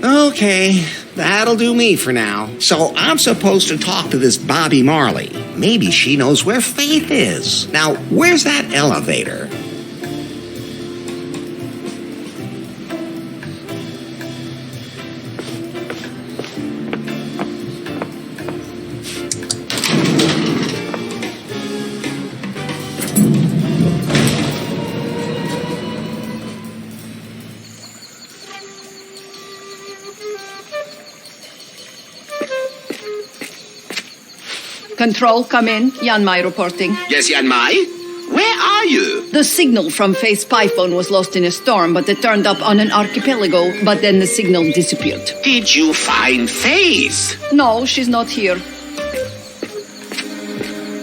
Okay, that'll do me for now. So I'm supposed to talk to this Bobby Marley. Maybe she knows where Faith is. Now, where's that elevator? Control, come in. Jan Mai reporting. Yes, Jan Mai? Where are you? The signal from Faith's spy phone was lost in a storm, but it turned up on an archipelago, but then the signal disappeared. Did you find Faith? No, she's not here.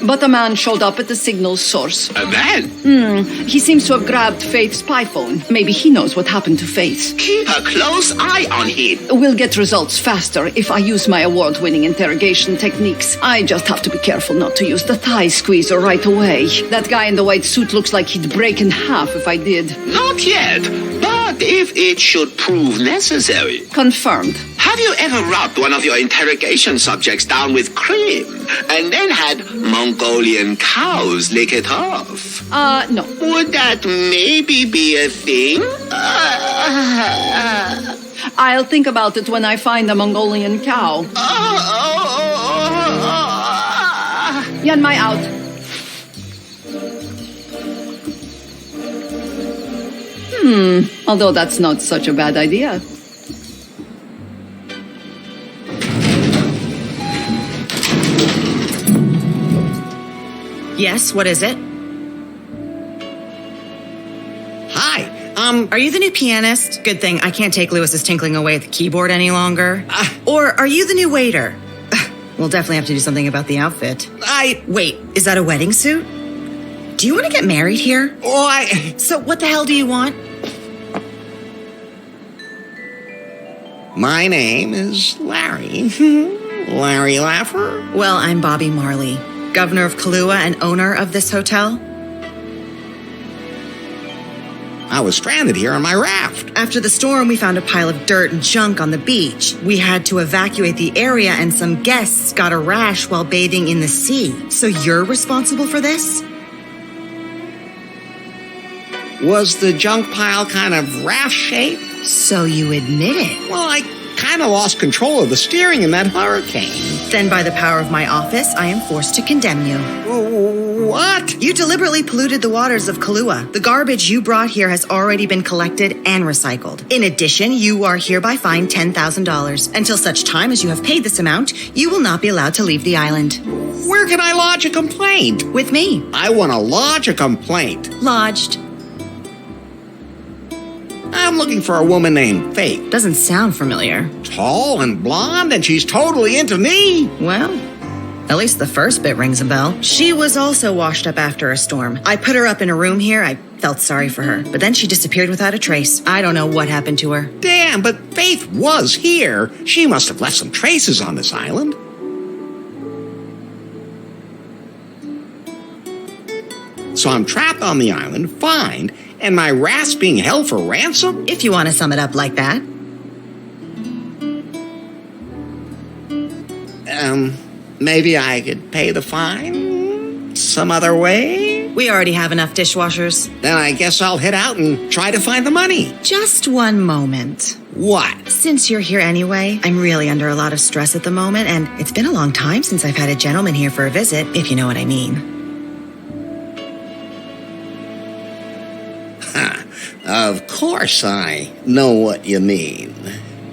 But a man showed up at the signal's source. A man? He seems to have grabbed Faith's spy phone. Maybe he knows what happened to Faith. Keep a close eye on him. We'll get results faster if I use my award-winning interrogation techniques. I just have to be careful not to use the thigh squeezer right away. That guy in the white suit looks like he'd break in half if I did. Not yet, but if it should prove necessary. Confirmed. Have you ever rubbed one of your interrogation subjects down with cream and then had Mongolian cows lick it off? No. Would that maybe be a thing? I'll think about it when I find a Mongolian cow. Jan Mai out. Although that's not such a bad idea. Yes, what is it? Hi. Are you the new pianist? Good thing I can't take Lewis's tinkling away at the keyboard any longer. Or are you the new waiter? We'll definitely have to do something about the outfit. Wait, is that a wedding suit? Do you want to get married here? So what the hell do you want? My name is Larry. Larry Laffer. Well, I'm Bobby Marley, governor of Kahlua and owner of this hotel. I was stranded here on my raft. After the storm, we found a pile of dirt and junk on the beach. We had to evacuate the area, and some guests got a rash while bathing in the sea. So you're responsible for this? Was the junk pile kind of raft-shaped? So you admit it? Well, I kind of lost control of the steering in that hurricane. Then by the power of my office, I am forced to condemn you. What? You deliberately polluted the waters of Kahlua. The garbage you brought here has already been collected and recycled. In addition, you are hereby fined $10,000. Until such time as you have paid this amount, you will not be allowed to leave the island. Where can I lodge a complaint? With me. I want to lodge a complaint. Lodged. I'm looking for a woman named Faith. Doesn't sound familiar. Tall and blonde, and she's totally into me. Well, at least the first bit rings a bell. She was also washed up after a storm. I put her up in a room here. I felt sorry for her. But then she disappeared without a trace. I don't know what happened to her. Damn, but Faith was here. She must have left some traces on this island. So I'm trapped on the island, fined, and my raft's being held for ransom? If you want to sum it up like that. Maybe I could pay the fine some other way? We already have enough dishwashers. Then I guess I'll head out and try to find the money. Just one moment. What? Since you're here anyway, I'm really under a lot of stress at the moment, and it's been a long time since I've had a gentleman here for a visit, if you know what I mean. Of course I know what you mean.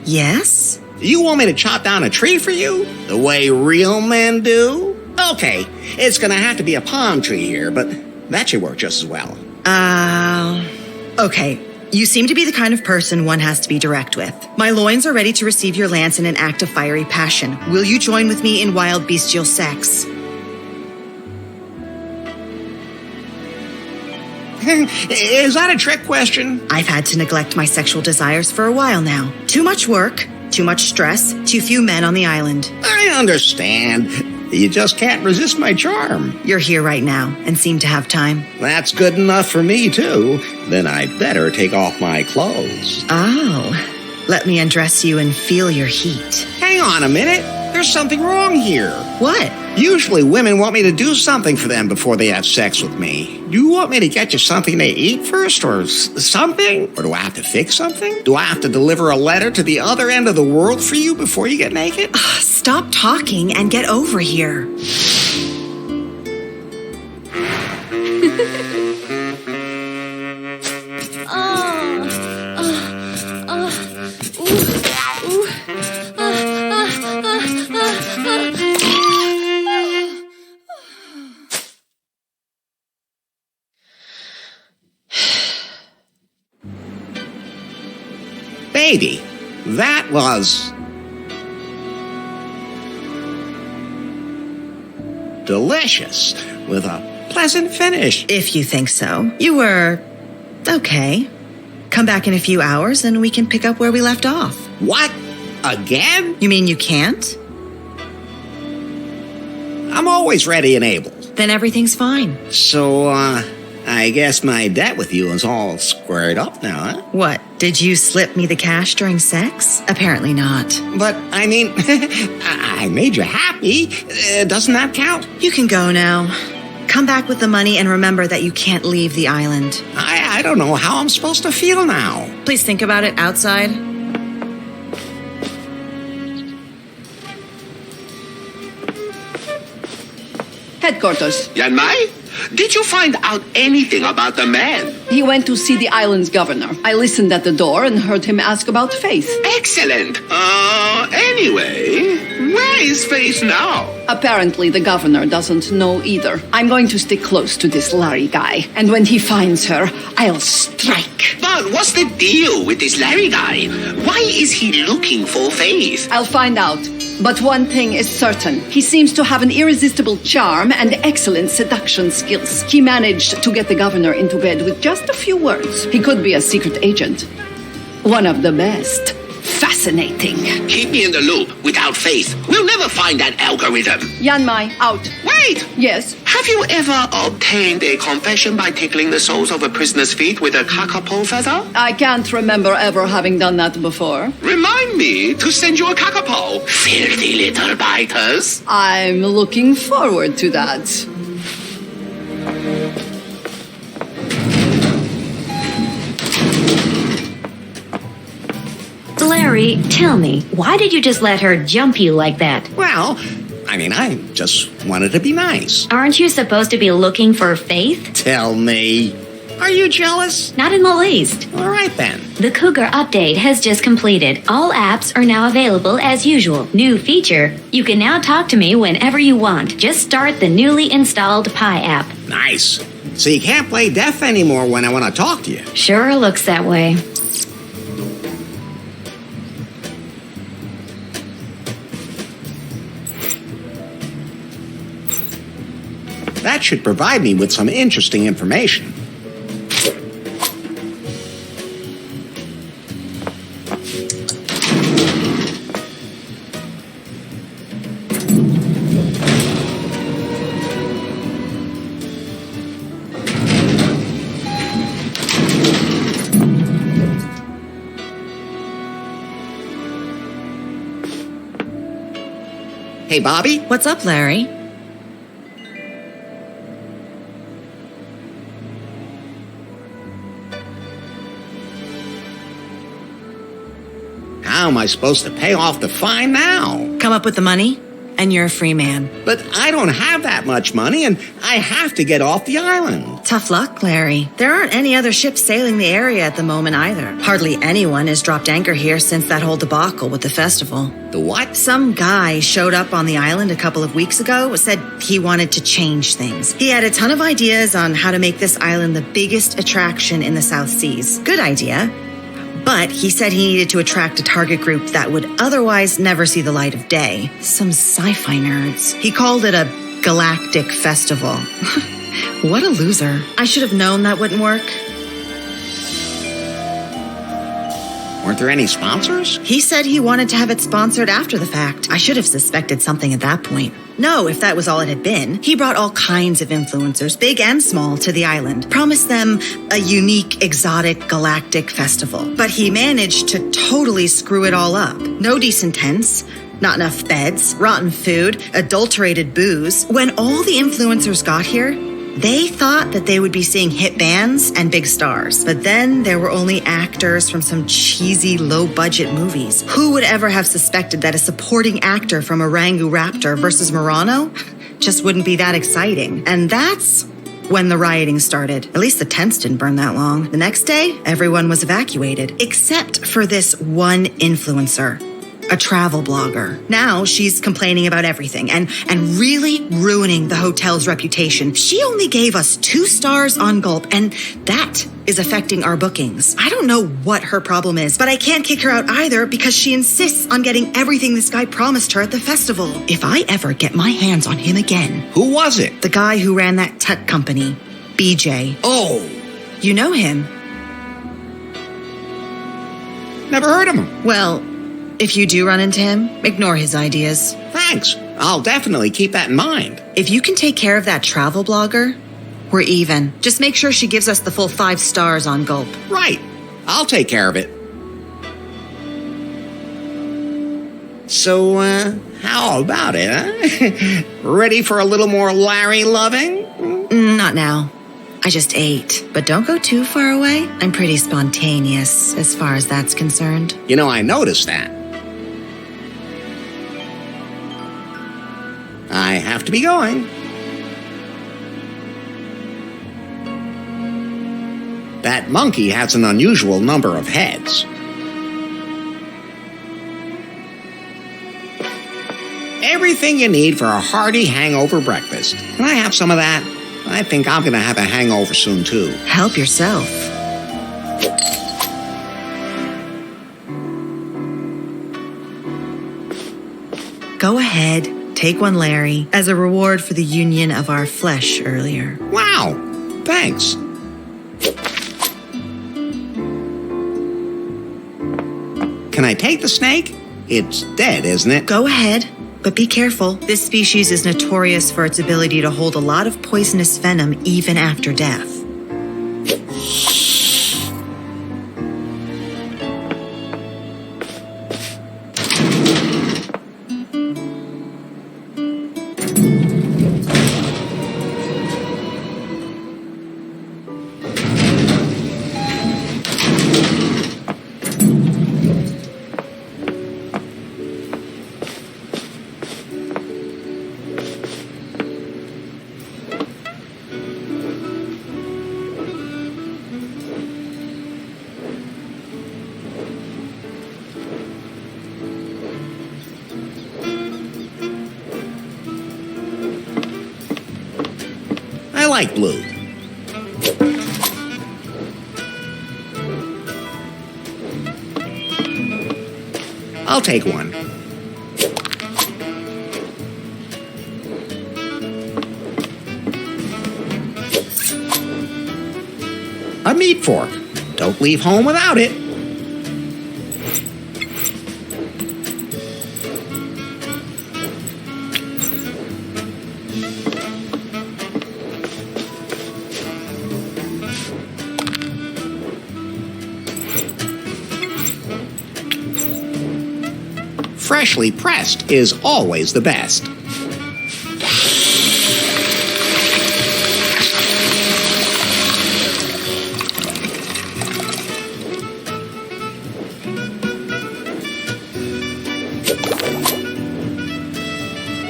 Yes? You want me to chop down a tree for you? The way real men do? Okay, it's gonna have to be a palm tree here, but that should work just as well. Okay. You seem to be the kind of person one has to be direct with. My loins are ready to receive your lance in an act of fiery passion. Will you join with me in wild bestial sex? Is that a trick question? I've had to neglect my sexual desires for a while now. Too much work, too much stress, too few men on the island. I understand. You just can't resist my charm. You're here right now and seem to have time. That's good enough for me, too. Then I'd better take off my clothes. Oh, let me undress you and feel your heat. Hang on a minute. There's something wrong here. What? Usually women want me to do something for them before they have sex with me. Do you want me to get you something to eat first or something? Or do I have to fix something? Do I have to deliver a letter to the other end of the world for you before you get naked? Stop talking and get over here. Baby, that was delicious with a pleasant finish. If you think so. You were okay. Come back in a few hours and we can pick up where we left off. What? Again? You mean you can't? I'm always ready and able. Then everything's fine. So, I guess my debt with you is all squared up now, huh? What? Did you slip me the cash during sex? Apparently not. But, I mean, I made you happy. Doesn't that count? You can go now. Come back with the money and remember that you can't leave the island. I don't know how I'm supposed to feel now. Please think about it outside. Headquarters. Yan Mai? Did you find out anything about the man? He went to see the island's governor. I listened at the door and heard him ask about Faith. Excellent. Anyway, where is Faith now? Apparently, the governor doesn't know either. I'm going to stick close to this Larry guy, and when he finds her, I'll strike. But what's the deal with this Larry guy? Why is he looking for Faith? I'll find out. But one thing is certain. He seems to have an irresistible charm and excellent seduction skills. He managed to get the governor into bed with just a few words. He could be a secret agent. One of the best. Fascinating. Keep me in the loop. Without Faith, we'll never find that algorithm. Yanmai, out. Wait! Yes? Have you ever obtained a confession by tickling the soles of a prisoner's feet with a kakapo feather? I can't remember ever having done that before. Remind me to send you a kakapo. Filthy little biters. I'm looking forward to that. Larry, tell me, why did you just let her jump you like that? Well, I just wanted to be nice. Aren't you supposed to be looking for Faith? Tell me, are you jealous? Not in the least. All right then. The Cougar update has just completed. All apps are now available as usual. New feature, you can now talk to me whenever you want. Just start the newly installed Pi app. Nice. So you can't play deaf anymore when I want to talk to you. Sure looks that way. That should provide me with some interesting information. Hey, Bobby? What's up, Larry? How am I supposed to pay off the fine now? Come up with the money, and you're a free man. But I don't have that much money, and I have to get off the island. Tough luck, Larry. There aren't any other ships sailing the area at the moment either. Hardly anyone has dropped anchor here since that whole debacle with the festival. The what? Some guy showed up on the island a couple of weeks ago, said he wanted to change things. He had a ton of ideas on how to make this island the biggest attraction in the South Seas. Good idea. But he said he needed to attract a target group that would otherwise never see the light of day. Some sci-fi nerds. He called it a galactic festival. What a loser. I should have known that wouldn't work. Weren't there any sponsors? He said he wanted to have it sponsored after the fact. I should have suspected something at that point. No, if that was all it had been. He brought all kinds of influencers, big and small, to the island. Promised them a unique, exotic, galactic festival. But he managed to totally screw it all up. No decent tents, not enough beds, rotten food, adulterated booze. When all the influencers got here, they thought that they would be seeing hit bands and big stars. But then there were only actors from some cheesy, low-budget movies. Who would ever have suspected that a supporting actor from Orangu Raptor versus Murano just wouldn't be that exciting? And that's when the rioting started. At least the tents didn't burn that long. The next day, everyone was evacuated, except for this one influencer. A travel blogger. Now she's complaining about everything and really ruining the hotel's reputation. She only gave us 2 stars on Gulp, and that is affecting our bookings. I don't know what her problem is, but I can't kick her out either because she insists on getting everything this guy promised her at the festival. If I ever get my hands on him again. Who was it? The guy who ran that tech company, BJ. Oh, You know him. never heard of him. Well, if you do run into him, ignore his ideas. Thanks. I'll definitely keep that in mind. If you can take care of that travel blogger, we're even. Just make sure she gives us the full 5 stars on Gulp. Right. I'll take care of it. So, how about it, huh? Ready for a little more Larry loving? Not now. I just ate. But don't go too far away. I'm pretty spontaneous as far as that's concerned. You know, I noticed that. I have to be going. That monkey has an unusual number of heads. Everything you need for a hearty hangover breakfast. Can I have some of that? I think I'm going to have a hangover soon, too. Help yourself. Go ahead, take one, Larry, as a reward for the union of our flesh earlier. Wow, thanks. Can I take the snake? It's dead, isn't it? Go ahead, but be careful. This species is notorious for its ability to hold a lot of poisonous venom even after death. I like blue. I'll take one. A meat fork. Don't leave home without it. Freshly pressed is always the best.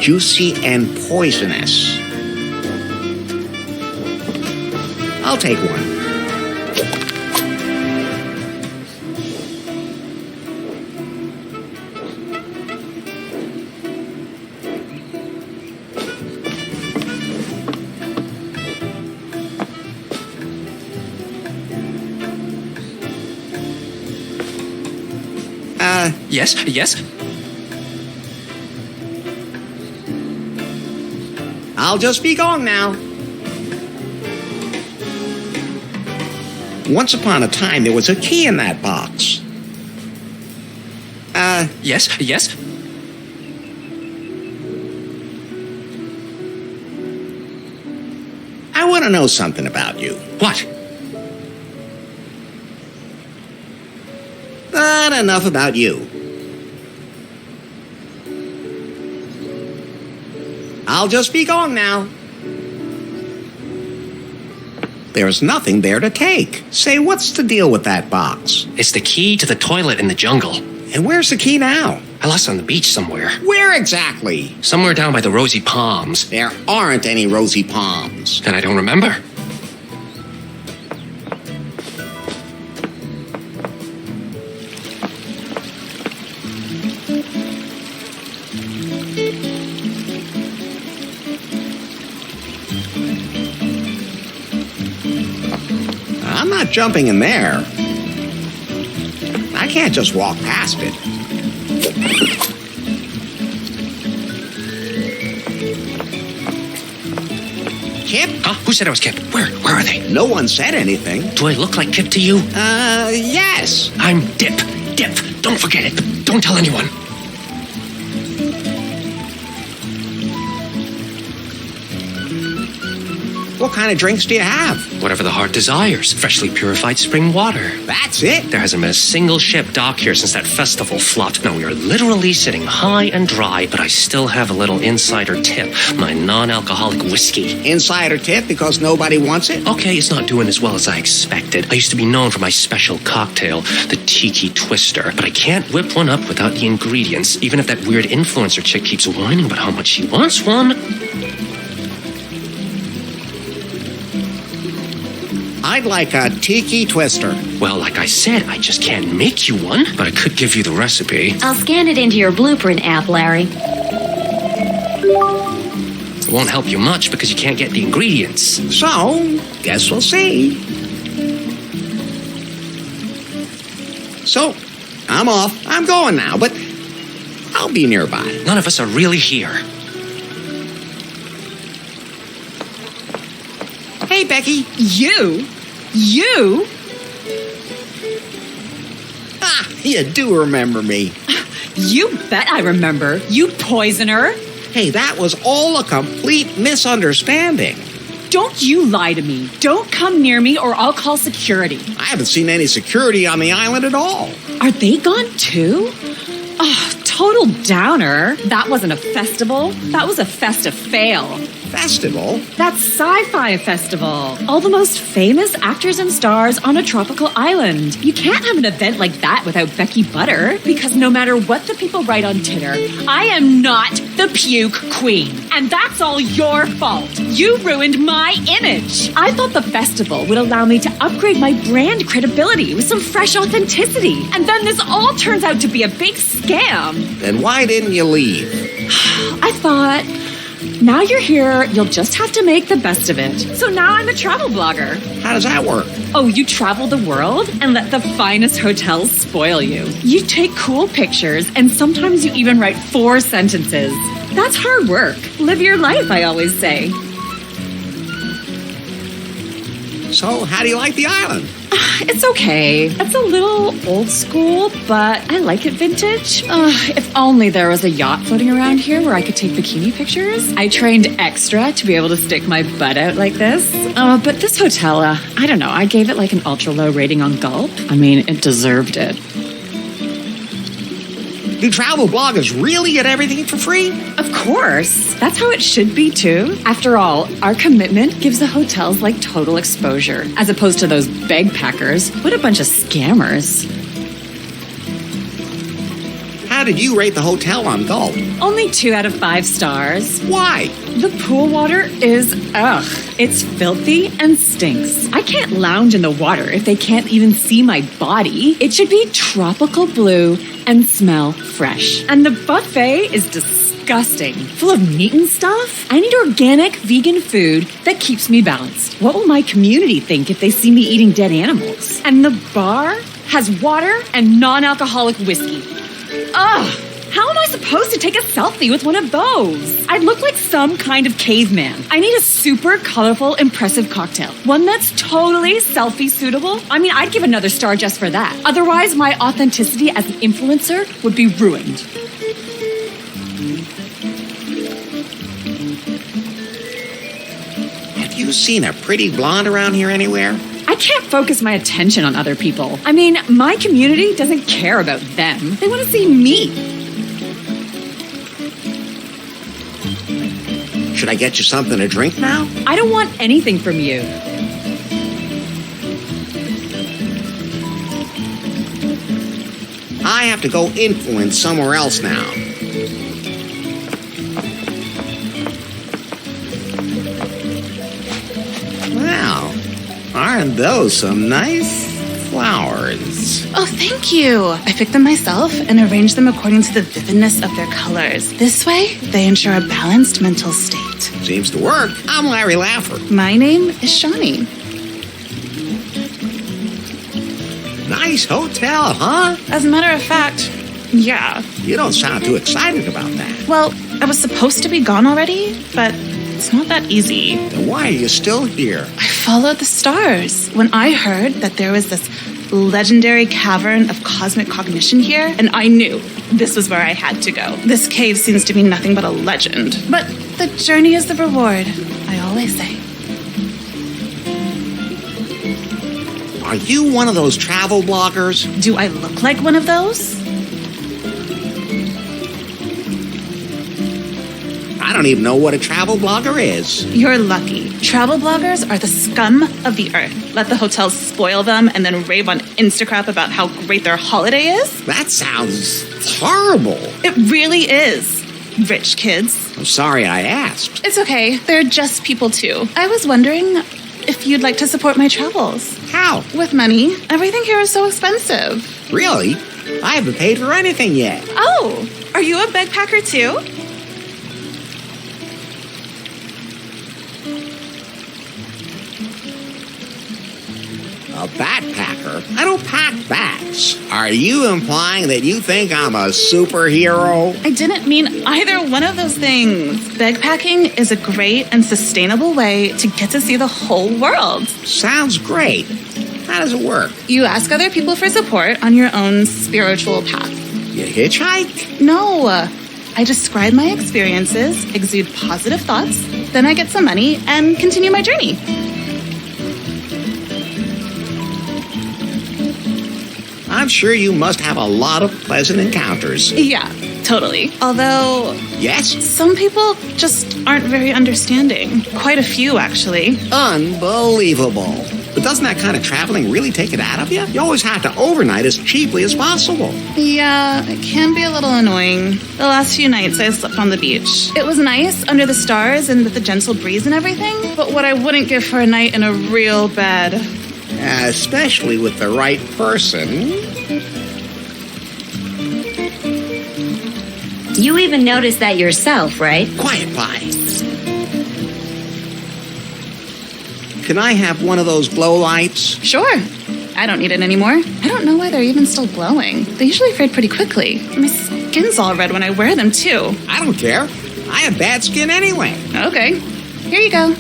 Juicy and poisonous. I'll take one. Yes? I'll just be going now. Once upon a time, there was a key in that box. Yes? I want to know something about you. What? Not enough about you. I'll just be going now. There's nothing there to take. Say, what's the deal with that box? It's the key to the toilet in the jungle. And where's the key now? I lost it on the beach somewhere. Where exactly? Somewhere down by the rosy palms. There aren't any rosy palms. And I don't remember. I'm not jumping in there. I can't just walk past it. Kip? Huh? Who said I was Kip? Where are they? No one said anything. Do I look like Kip to you? Yes. I'm Dip. Don't forget it. Don't tell anyone. What kind of drinks do you have? Whatever the heart desires. Freshly purified spring water. That's it? There hasn't been a single ship dock here since that festival flopped. Now we are literally sitting high and dry, but I still have a little insider tip. My non-alcoholic whiskey. Insider tip because nobody wants it? Okay, it's not doing as well as I expected. I used to be known for my special cocktail, the Tiki Twister, but I can't whip one up without the ingredients, even if that weird influencer chick keeps whining about how much she wants one. I'd like a tiki twister. Well, like I said, I just can't make you one, but I could give you the recipe. I'll scan it into your blueprint app, Larry. It won't help you much because you can't get the ingredients. So, guess we'll see. So, I'm off. I'm going now, but I'll be nearby. None of us are really here. Hey, Becky. You? Ah, you do remember me. You bet I remember. You poisoner. Hey, that was all a complete misunderstanding. Don't you lie to me. Don't come near me or I'll call security. I haven't seen any security on the island at all. Are they gone too? Oh, total downer. That wasn't a festival. That was a festive fail. Festival? That's sci-fi festival. All the most famous actors and stars on a tropical island. You can't have an event like that without Becky Butter, because no matter what the people write on Titter, I am not the puke queen. And that's all your fault. You ruined my image. I thought the festival would allow me to upgrade my brand credibility with some fresh authenticity. And then this all turns out to be a big scam. Then why didn't you leave? I thought, now you're here, you'll just have to make the best of it. So now I'm a travel blogger. How does that work? Oh, you travel the world and let the finest hotels spoil you. You take cool pictures and sometimes you even write 4 sentences. That's hard work. Live your life, I always say. So, how do you like the island? It's okay. It's a little old school, but I like it vintage. If only there was a yacht floating around here where I could take bikini pictures. I trained extra to be able to stick my butt out like this. But this hotel, I don't know, I gave it like an ultra low rating on Gulp. I mean, it deserved it. Do travel bloggers really get everything for free? Of course. That's how it should be, too. After all, our commitment gives the hotels like total exposure, as opposed to those bagpackers. What a bunch of scammers. How did you rate the hotel on Gulp? Only 2 out of 5 stars. Why? The pool water is, it's filthy and stinks. I can't lounge in the water if they can't even see my body. It should be tropical blue and smell fresh. And the buffet is disgusting. Full of meat and stuff. I need organic, vegan food that keeps me balanced. What will my community think if they see me eating dead animals? And the bar has water and non-alcoholic whiskey. Ugh! How am I supposed to take a selfie with one of those? I'd look like some kind of caveman. I need a super colorful, impressive cocktail. One that's totally selfie suitable. I mean, I'd give another star just for that. Otherwise, my authenticity as an influencer would be ruined. Have you seen a pretty blonde around here anywhere? I can't focus my attention on other people. I mean, my community doesn't care about them. They want to see me. Should I get you something to drink now? I don't want anything from you. I have to go influence somewhere else now. Wow, aren't those some nice flowers? Oh, thank you. I picked them myself and arranged them according to the vividness of their colors. This way, they ensure a balanced mental state. Seems to work. I'm Larry Laffer. My name is Shawnee. Nice hotel, huh? As a matter of fact, yeah. You don't sound too excited about that. Well, I was supposed to be gone already, but it's not that easy. Then why are you still here? I followed the stars when I heard that there was this legendary cavern of cosmic cognition here, and I knew this was where I had to go. This cave seems to be nothing but a legend, but the journey is the reward, I always say. Are you one of those travel bloggers? Do I look like one of those? I don't even know what a travel blogger is. You're lucky. Travel bloggers are the scum of the earth. Let the hotels spoil them and then rave on Instagram about how great their holiday is. That sounds horrible. It really is. Rich kids. I'm sorry I asked. It's okay. They're just people too. I was wondering, if you'd like to support my travels. How? With money. Everything here is so expensive. Really? I haven't paid for anything yet. Oh, are you a backpacker too? A backpacker? I don't pack bags. Are you implying that you think I'm a superhero? I didn't mean either one of those things. Backpacking is a great and sustainable way to get to see the whole world. Sounds great. How does it work? You ask other people for support on your own spiritual path. You hitchhike? No. I describe my experiences, exude positive thoughts, then I get some money and continue my journey. I'm sure you must have a lot of pleasant encounters. Yeah, totally. Although, Yes? some people just aren't very understanding. Quite a few, actually. Unbelievable. But doesn't that kind of traveling really take it out of you? You always have to overnight as cheaply as possible. Yeah, it can be a little annoying. The last few nights I slept on the beach. It was nice under the stars and with the gentle breeze and everything, but what I wouldn't give for a night in a real bed. Especially with the right person. You even noticed that yourself, right? Quiet, Pie. Can I have one of those glow lights? Sure. I don't need it anymore. I don't know why they're even still glowing. They usually fade pretty quickly. My skin's all red when I wear them, too. I don't care. I have bad skin anyway. Okay. Here you go.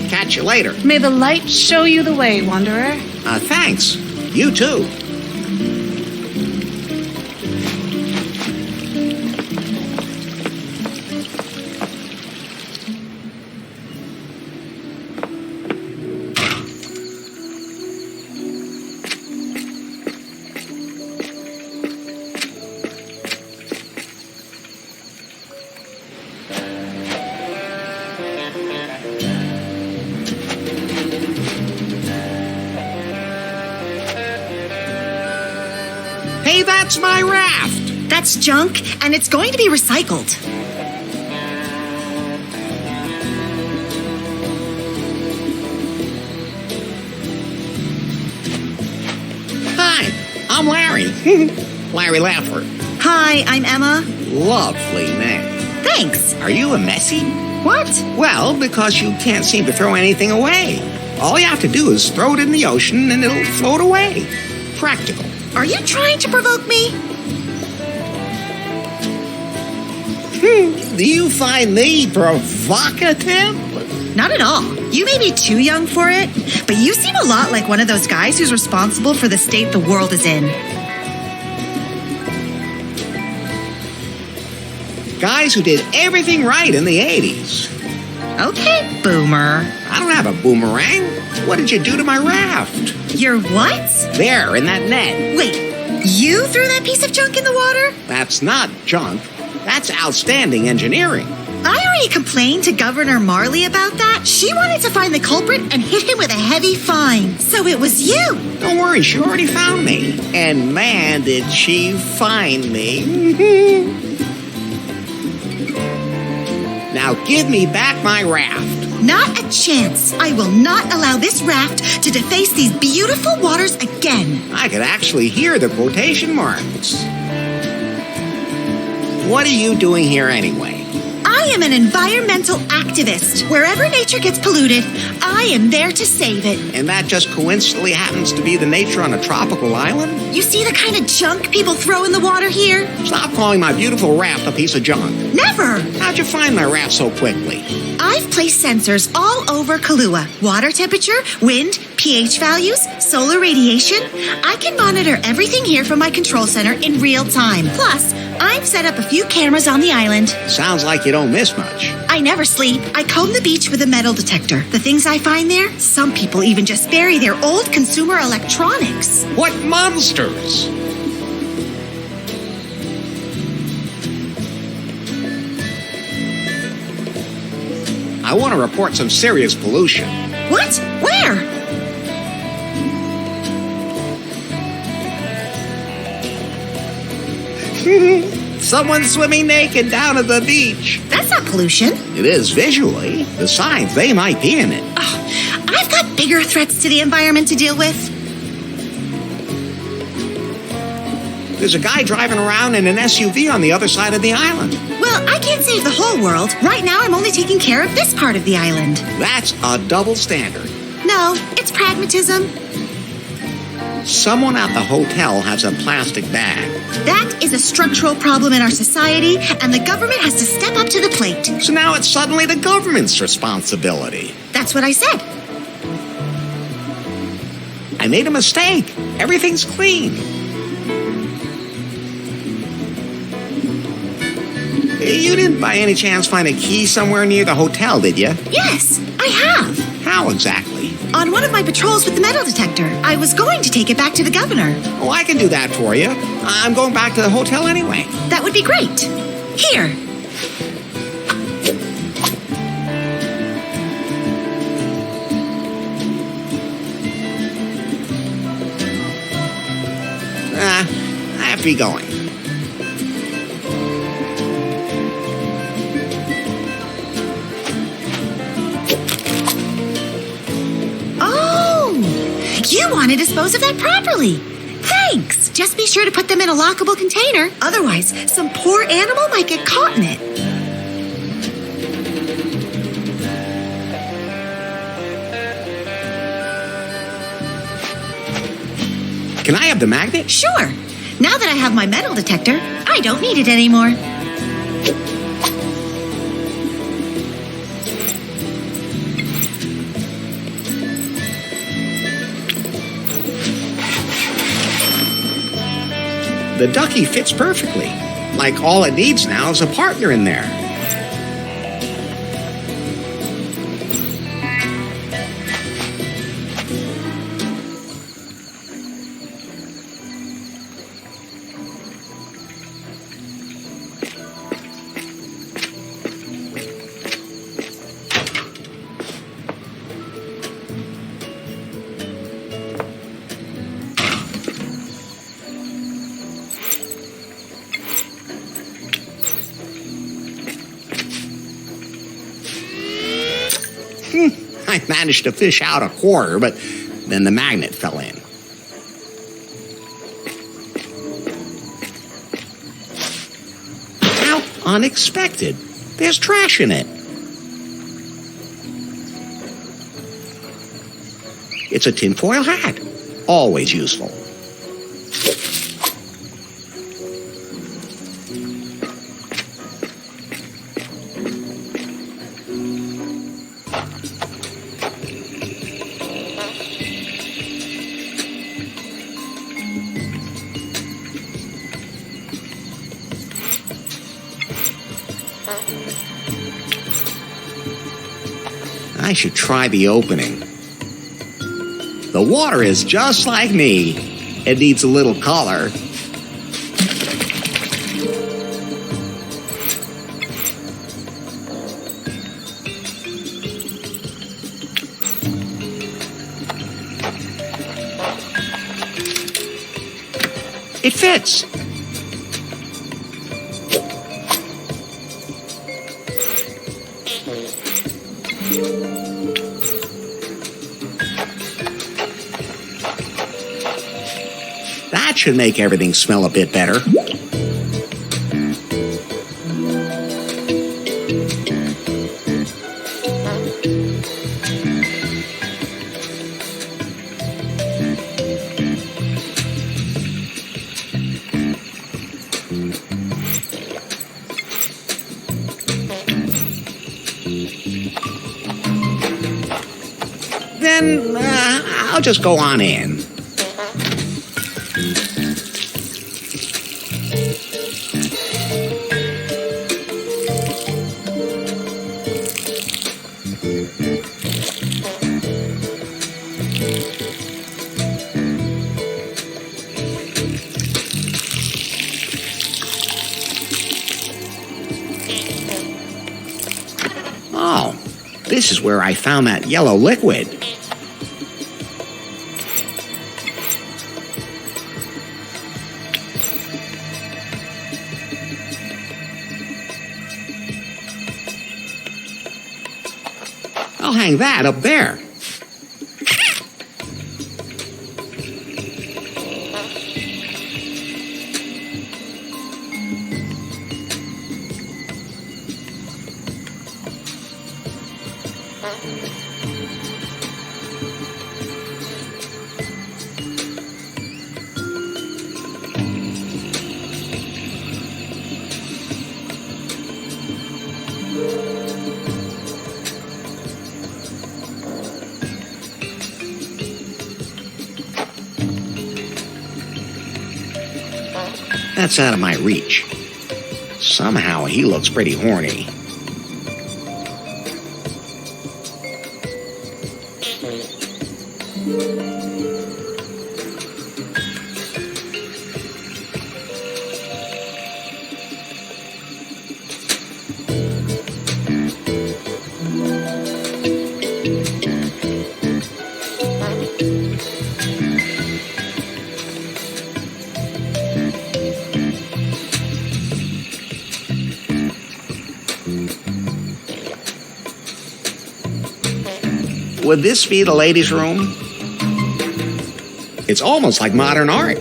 Catch you later. May the light show you the way, Wanderer. Thanks. You too. Hey, that's my raft. That's junk, and it's going to be recycled. Hi, I'm Larry. Larry Laffer. Hi, I'm Emma. Lovely name. Thanks. Are you a messy? What? Well, because you can't seem to throw anything away. All you have to do is throw it in the ocean and it'll float away. Practical. Are you trying to provoke me? Do you find me provocative? Not at all. You may be too young for it, but you seem a lot like one of those guys who's responsible for the state the world is in. Guys who did everything right in the 80s. Okay, boomer. I don't have a boomerang. What did you do to my raft? Your what? There, in that net. Wait, you threw that piece of junk in the water? That's not junk. That's outstanding engineering. I already complained to Governor Marley about that. She wanted to find the culprit and hit him with a heavy fine. So it was you. Don't worry, she already found me. And man, did she find me. Now give me back my raft. Not a chance. I will not allow this raft to deface these beautiful waters again. I could actually hear the quotation marks. What are you doing here anyway? I am an environmental activist. Wherever nature gets polluted, I am there to save it. And that just coincidentally happens to be the nature on a tropical island? You see the kind of junk people throw in the water here? Stop calling my beautiful raft a piece of junk. Never! How'd you find my raft so quickly? I've placed sensors all over Kahlua. Water temperature, wind, pH values, solar radiation. I can monitor everything here from my control center in real time. Plus, I've set up a few cameras on the island. Sounds like you don't miss much. I never sleep. I comb the beach with a metal detector. The things I find there, some people even just bury their old consumer electronics. What monsters! I want to report some serious pollution. What? Where? Someone swimming naked down at the beach. That's not pollution. It is visually. Besides, they might be in it. Oh, I've got bigger threats to the environment to deal with. There's a guy driving around in an SUV on the other side of the island. Well, I can't save the whole world. Right now, I'm only taking care of this part of the island. That's a double standard. No, it's pragmatism. Someone at the hotel has a plastic bag. That is a structural problem in our society, and the government has to step up to the plate. So now it's suddenly the government's responsibility. That's what I said. I made a mistake. Everything's clean. You didn't by any chance find a key somewhere near the hotel, did you? Yes, I have. How exactly? On one of my patrols with the metal detector. I was going to take it back to the governor. Oh, I can do that for you. I'm going back to the hotel anyway. That would be great. Here. I have to be going. You want to dispose of that properly. Thanks. Just be sure to put them in a lockable container. Otherwise, some poor animal might get caught in it. Can I have the magnet? Sure. Now that I have my metal detector, I don't need it anymore. The ducky fits perfectly. Like all it needs now is a partner in there. I managed to fish out a quarter, but then the magnet fell in. How unexpected. There's trash in it. It's a tinfoil hat. Always useful. I should try the opening. The water is just like me. It needs a little color. It fits. That should make everything smell a bit better. Then I'll just go on in. Oh, this is where I found that yellow liquid. I'll hang that up there. That's out of my reach. Somehow he looks pretty horny. Would this be the ladies' room? It's almost like modern art.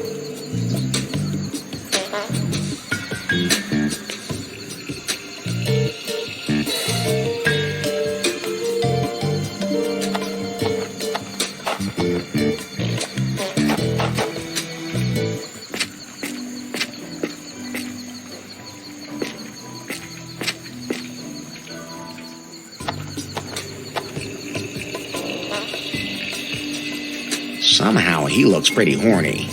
Somehow he looks pretty horny.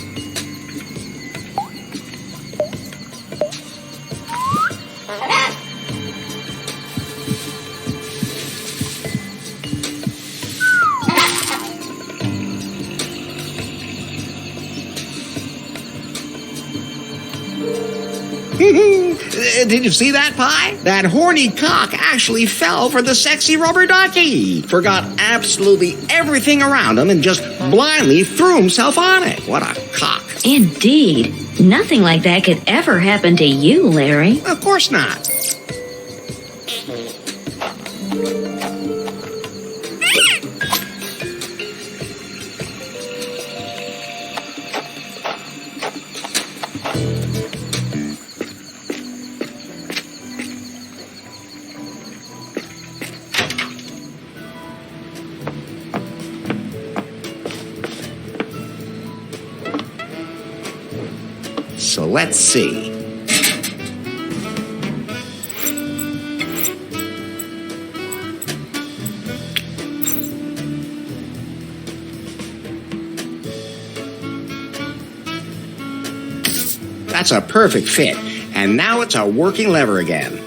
Did you see that, Pie? That horny cock actually fell for the sexy rubber ducky. Forgot absolutely everything around him and just blindly threw himself on it. What a cock. Indeed. Nothing like that could ever happen to you, Larry. Of course not. So let's see. That's a perfect fit. And now it's a working lever again.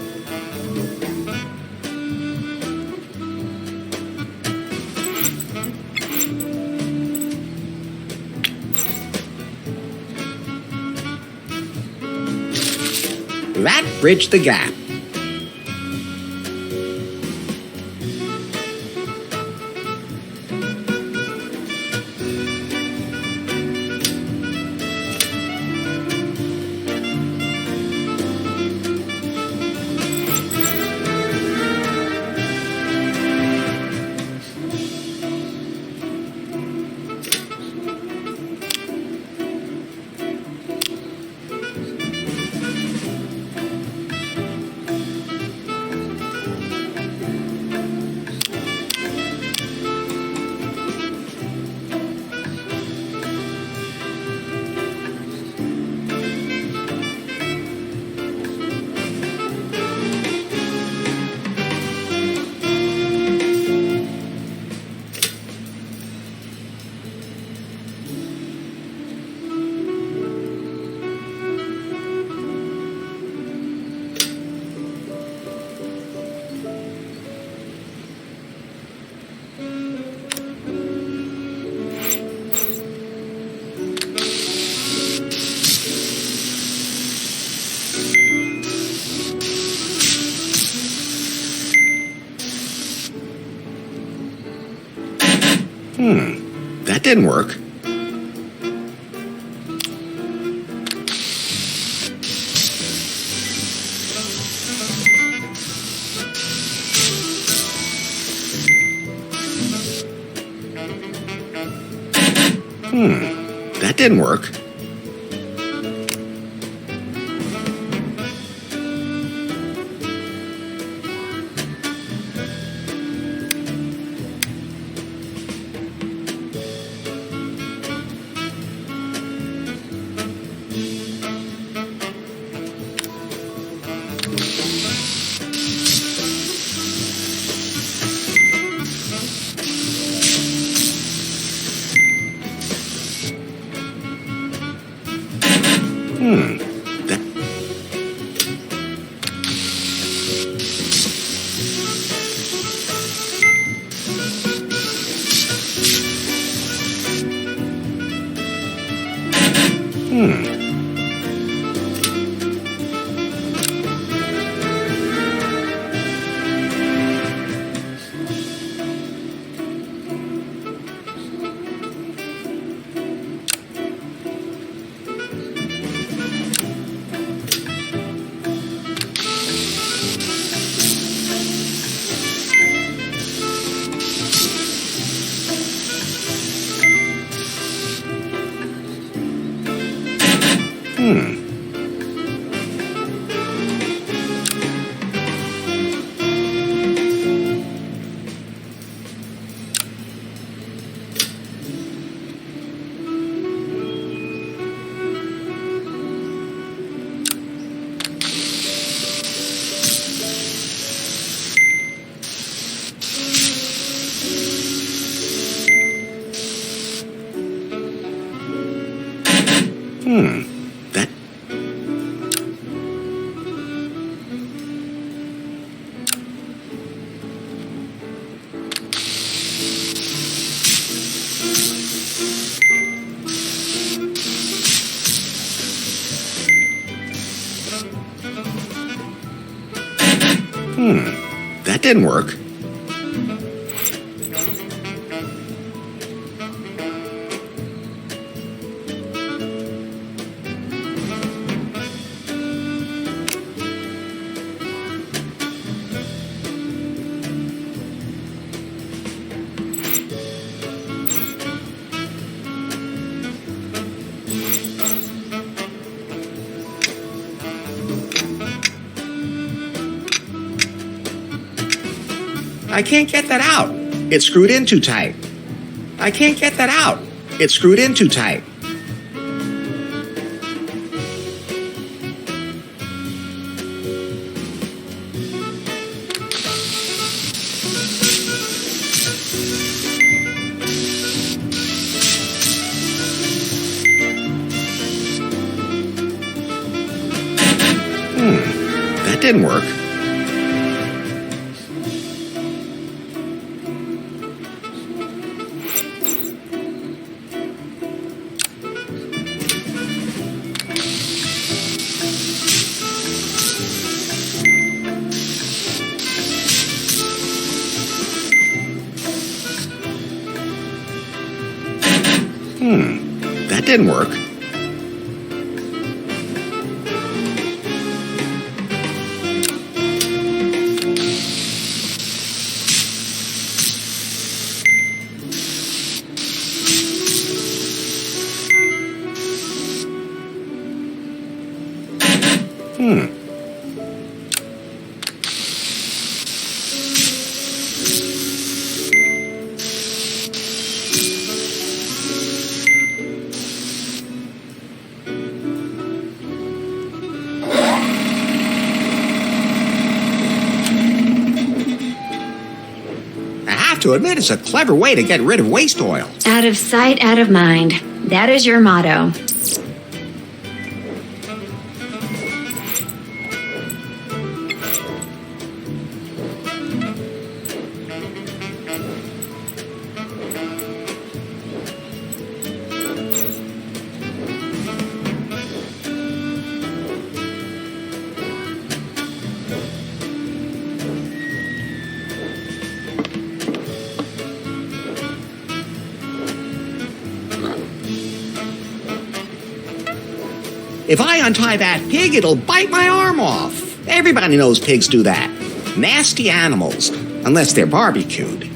That bridged the gap. That didn't work. That didn't work. That... That didn't work. I can't get that out. It's screwed in too tight. I can't get that out. It's screwed in too tight. That didn't work. That didn't work. To admit, it's a clever way to get rid of waste oil. Out of sight, out of mind. That is your motto. If I untie that pig, it'll bite my arm off. Everybody knows pigs do that. Nasty animals, unless they're barbecued.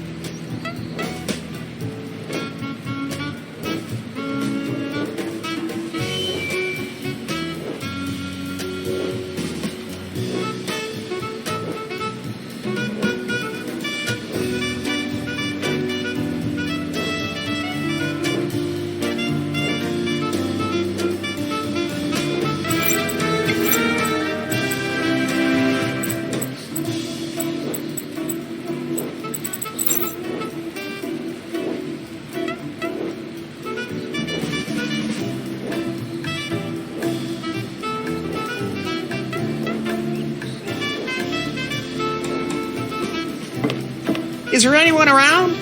Is there anyone around?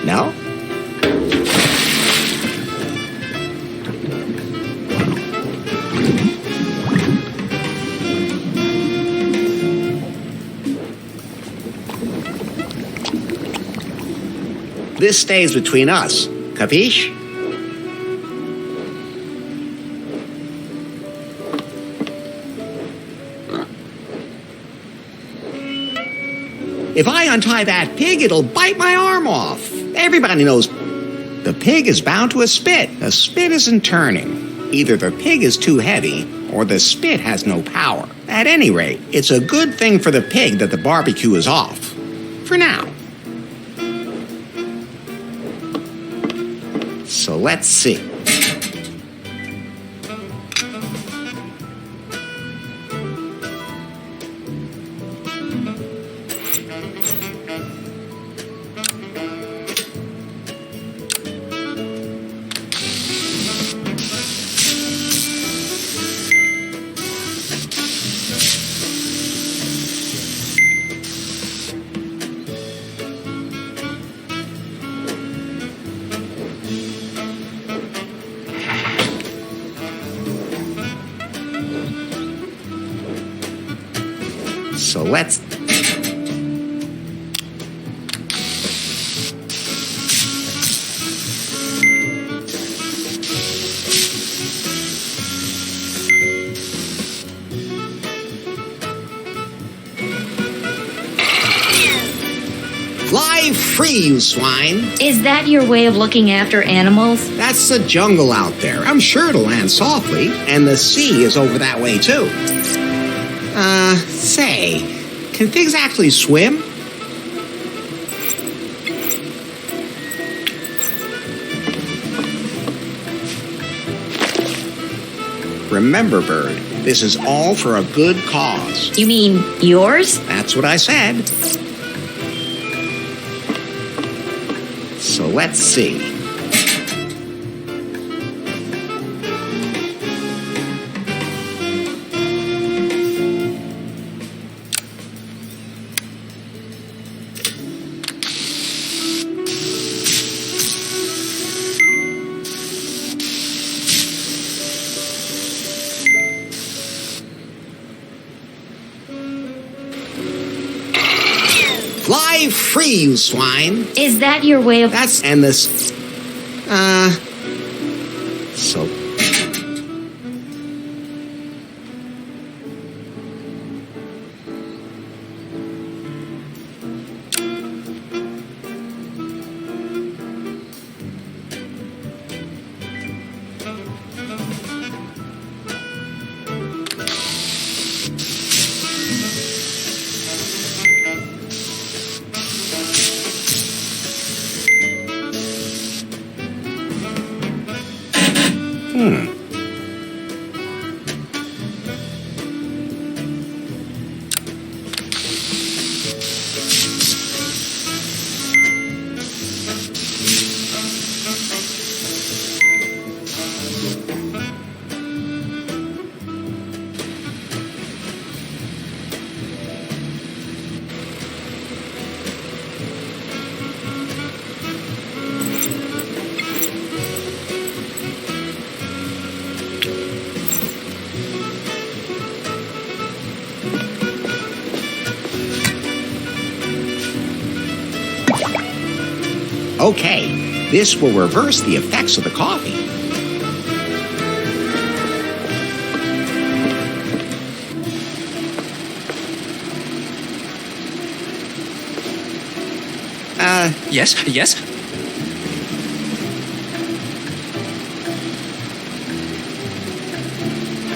No? This stays between us. Capiche? If I untie that pig, it'll bite my arm off. Everybody knows the pig is bound to a spit. The spit isn't turning. Either the pig is too heavy, or the spit has no power. At any rate, it's a good thing for the pig that the barbecue is off. For now. So let's see. So let's... Fly free, you swine! Is that your way of looking after animals? That's the jungle out there. I'm sure it'll land softly, and the sea is over that way, too. Say, can pigs actually swim? Remember, Bird, this is all for a good cause. You mean yours? That's what I said. So let's see. Fly free, you swine! Is that your way of... That's... and this... So... Okay, this will reverse the effects of the coffee. Yes?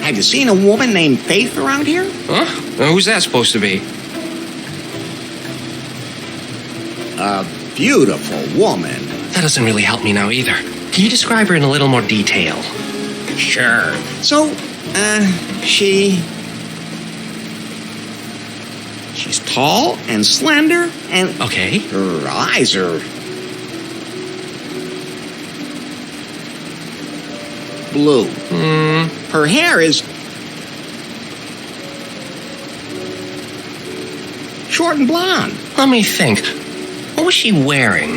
Have you seen a woman named Faith around here? Huh? Who's that supposed to be? A beautiful woman. That doesn't really help me now either. Can you describe her in a little more detail? Sure. So, she's tall and slender and... Okay. Her eyes are... blue. Her hair is... short and blonde. Let me think. What was she wearing?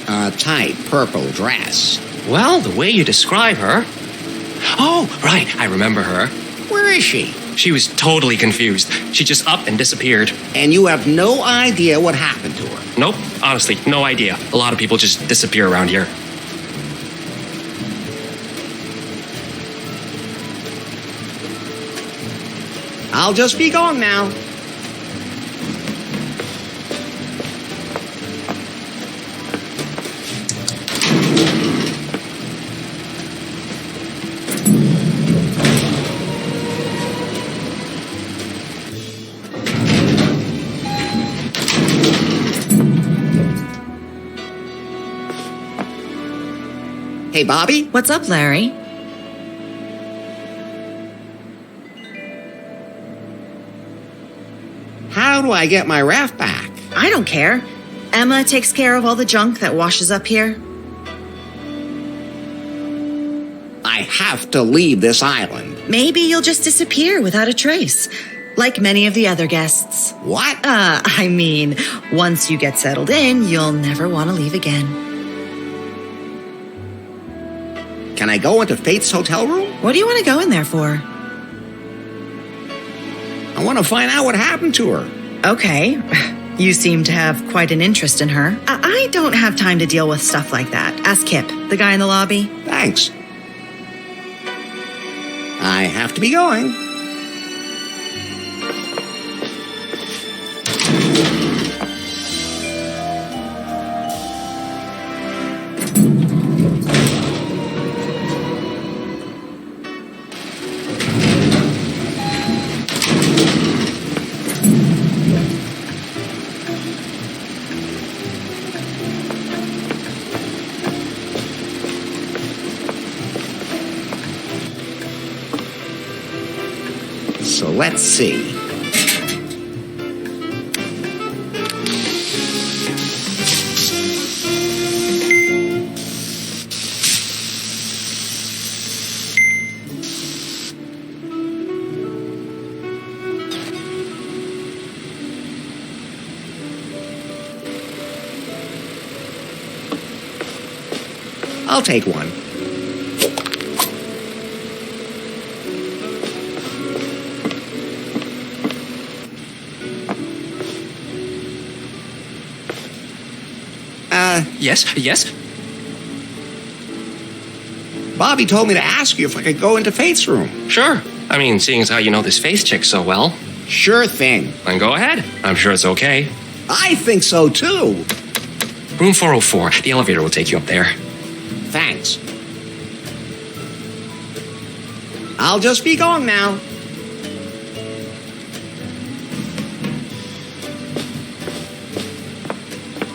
A tight purple dress. Well, the way you describe her. Oh, right, I remember her. Where is she? She was totally confused. She just up and disappeared. And you have no idea what happened to her? Nope, honestly, no idea. A lot of people just disappear around here. I'll just be going now. Hey, Bobby? What's up, Larry? How do I get my raft back? I don't care. Emma takes care of all the junk that washes up here. I have to leave this island. Maybe you'll just disappear without a trace, like many of the other guests. What? I mean, once you get settled in, you'll never want to leave again. Can I go into Faith's hotel room? What do you want to go in there for? I want to find out what happened to her. Okay. You seem to have quite an interest in her. I don't have time to deal with stuff like that. Ask Kip, the guy in the lobby. Thanks. I have to be going. So let's see. I'll take one. Yes? Bobby told me to ask you if I could go into Faith's room. Sure. I mean, seeing as how you know this Faith chick so well. Sure thing. Then go ahead. I'm sure it's okay. I think so, too. Room 404. The elevator will take you up there. Thanks. I'll just be going now.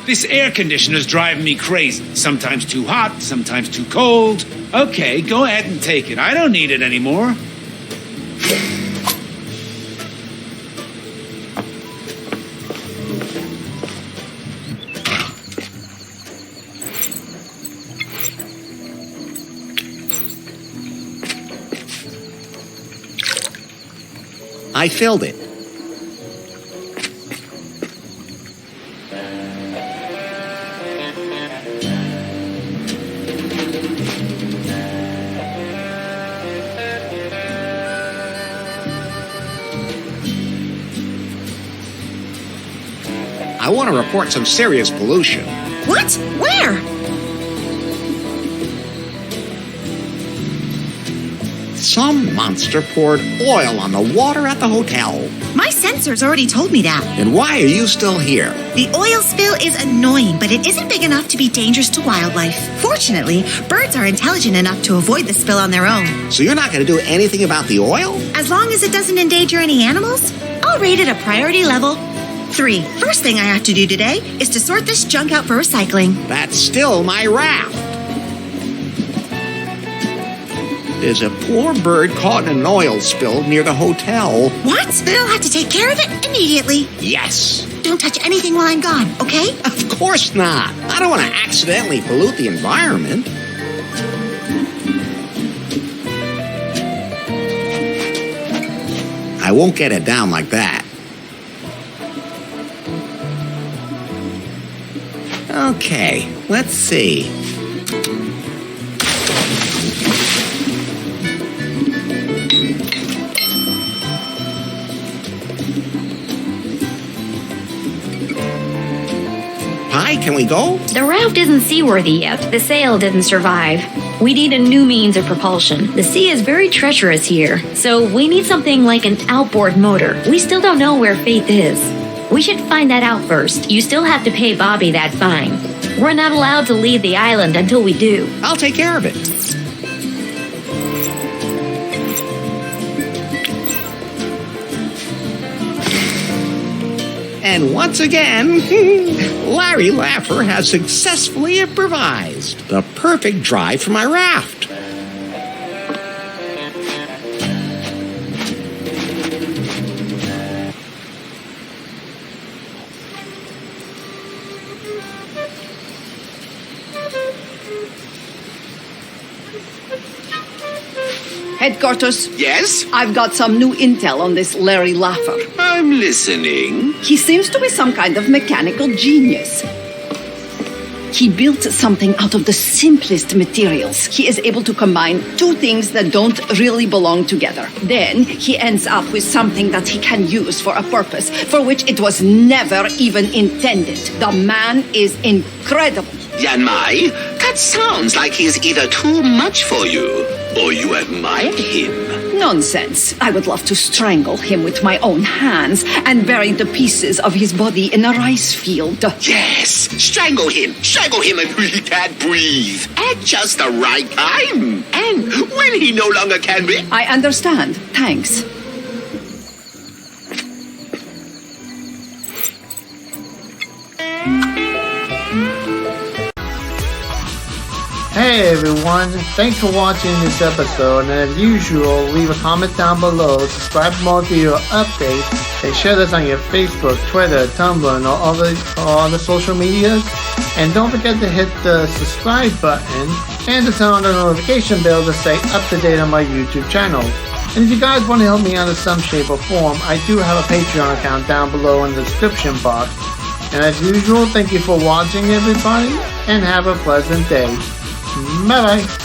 This air conditioner's driving me crazy. Sometimes too hot, sometimes too cold. Okay, go ahead and take it. I don't need it anymore. I filled it. I want to report some serious pollution. What? Where? Some monster poured oil on the water at the hotel. My sensors already told me that. And why are you still here? The oil spill is annoying, but it isn't big enough to be dangerous to wildlife. Fortunately, birds are intelligent enough to avoid the spill on their own. So you're not going to do anything about the oil? As long as it doesn't endanger any animals, I'll rate it a priority level 3. First thing I have to do today is to sort this junk out for recycling. That's still my raft. There's a poor bird caught in an oil spill near the hotel. What? Then I'll have to take care of it immediately. Yes. Don't touch anything while I'm gone, okay? Of course not. I don't want to accidentally pollute the environment. I won't get it down like that. Okay, let's see. Hi, can we go? The raft isn't seaworthy yet. The sail didn't survive. We need a new means of propulsion. The sea is very treacherous here, so we need something like an outboard motor. We still don't know where Faith is. We should find that out first. You still have to pay Bobby that fine. We're not allowed to leave the island until we do. I'll take care of it. And once again, Larry Laffer has successfully improvised the perfect drive for my raft. Headquarters. Yes? I've got some new intel on this Larry Laffer. I'm listening. He seems to be some kind of mechanical genius. He built something out of the simplest materials. He is able to combine two things that don't really belong together. Then he ends up with something that he can use for a purpose for which it was never even intended. The man is incredible. Yanmai, that sounds like he's either too much for you or you admire him. Nonsense. I would love to strangle him with my own hands and bury the pieces of his body in a rice field. Yes, strangle him until he can't breathe. At just the right time. And when he no longer can breathe. I understand. Thanks. Hey everyone, thanks for watching this episode, and as usual, leave a comment down below, subscribe for more video updates, and share this on your Facebook, Twitter, Tumblr, and all the social medias. And don't forget to hit the subscribe button and to turn on the notification bell to stay up to date on my YouTube channel. And if you guys want to help me out in some shape or form, I do have a Patreon account down below in the description box. And as usual, thank you for watching everybody, and have a pleasant day. Bye-bye.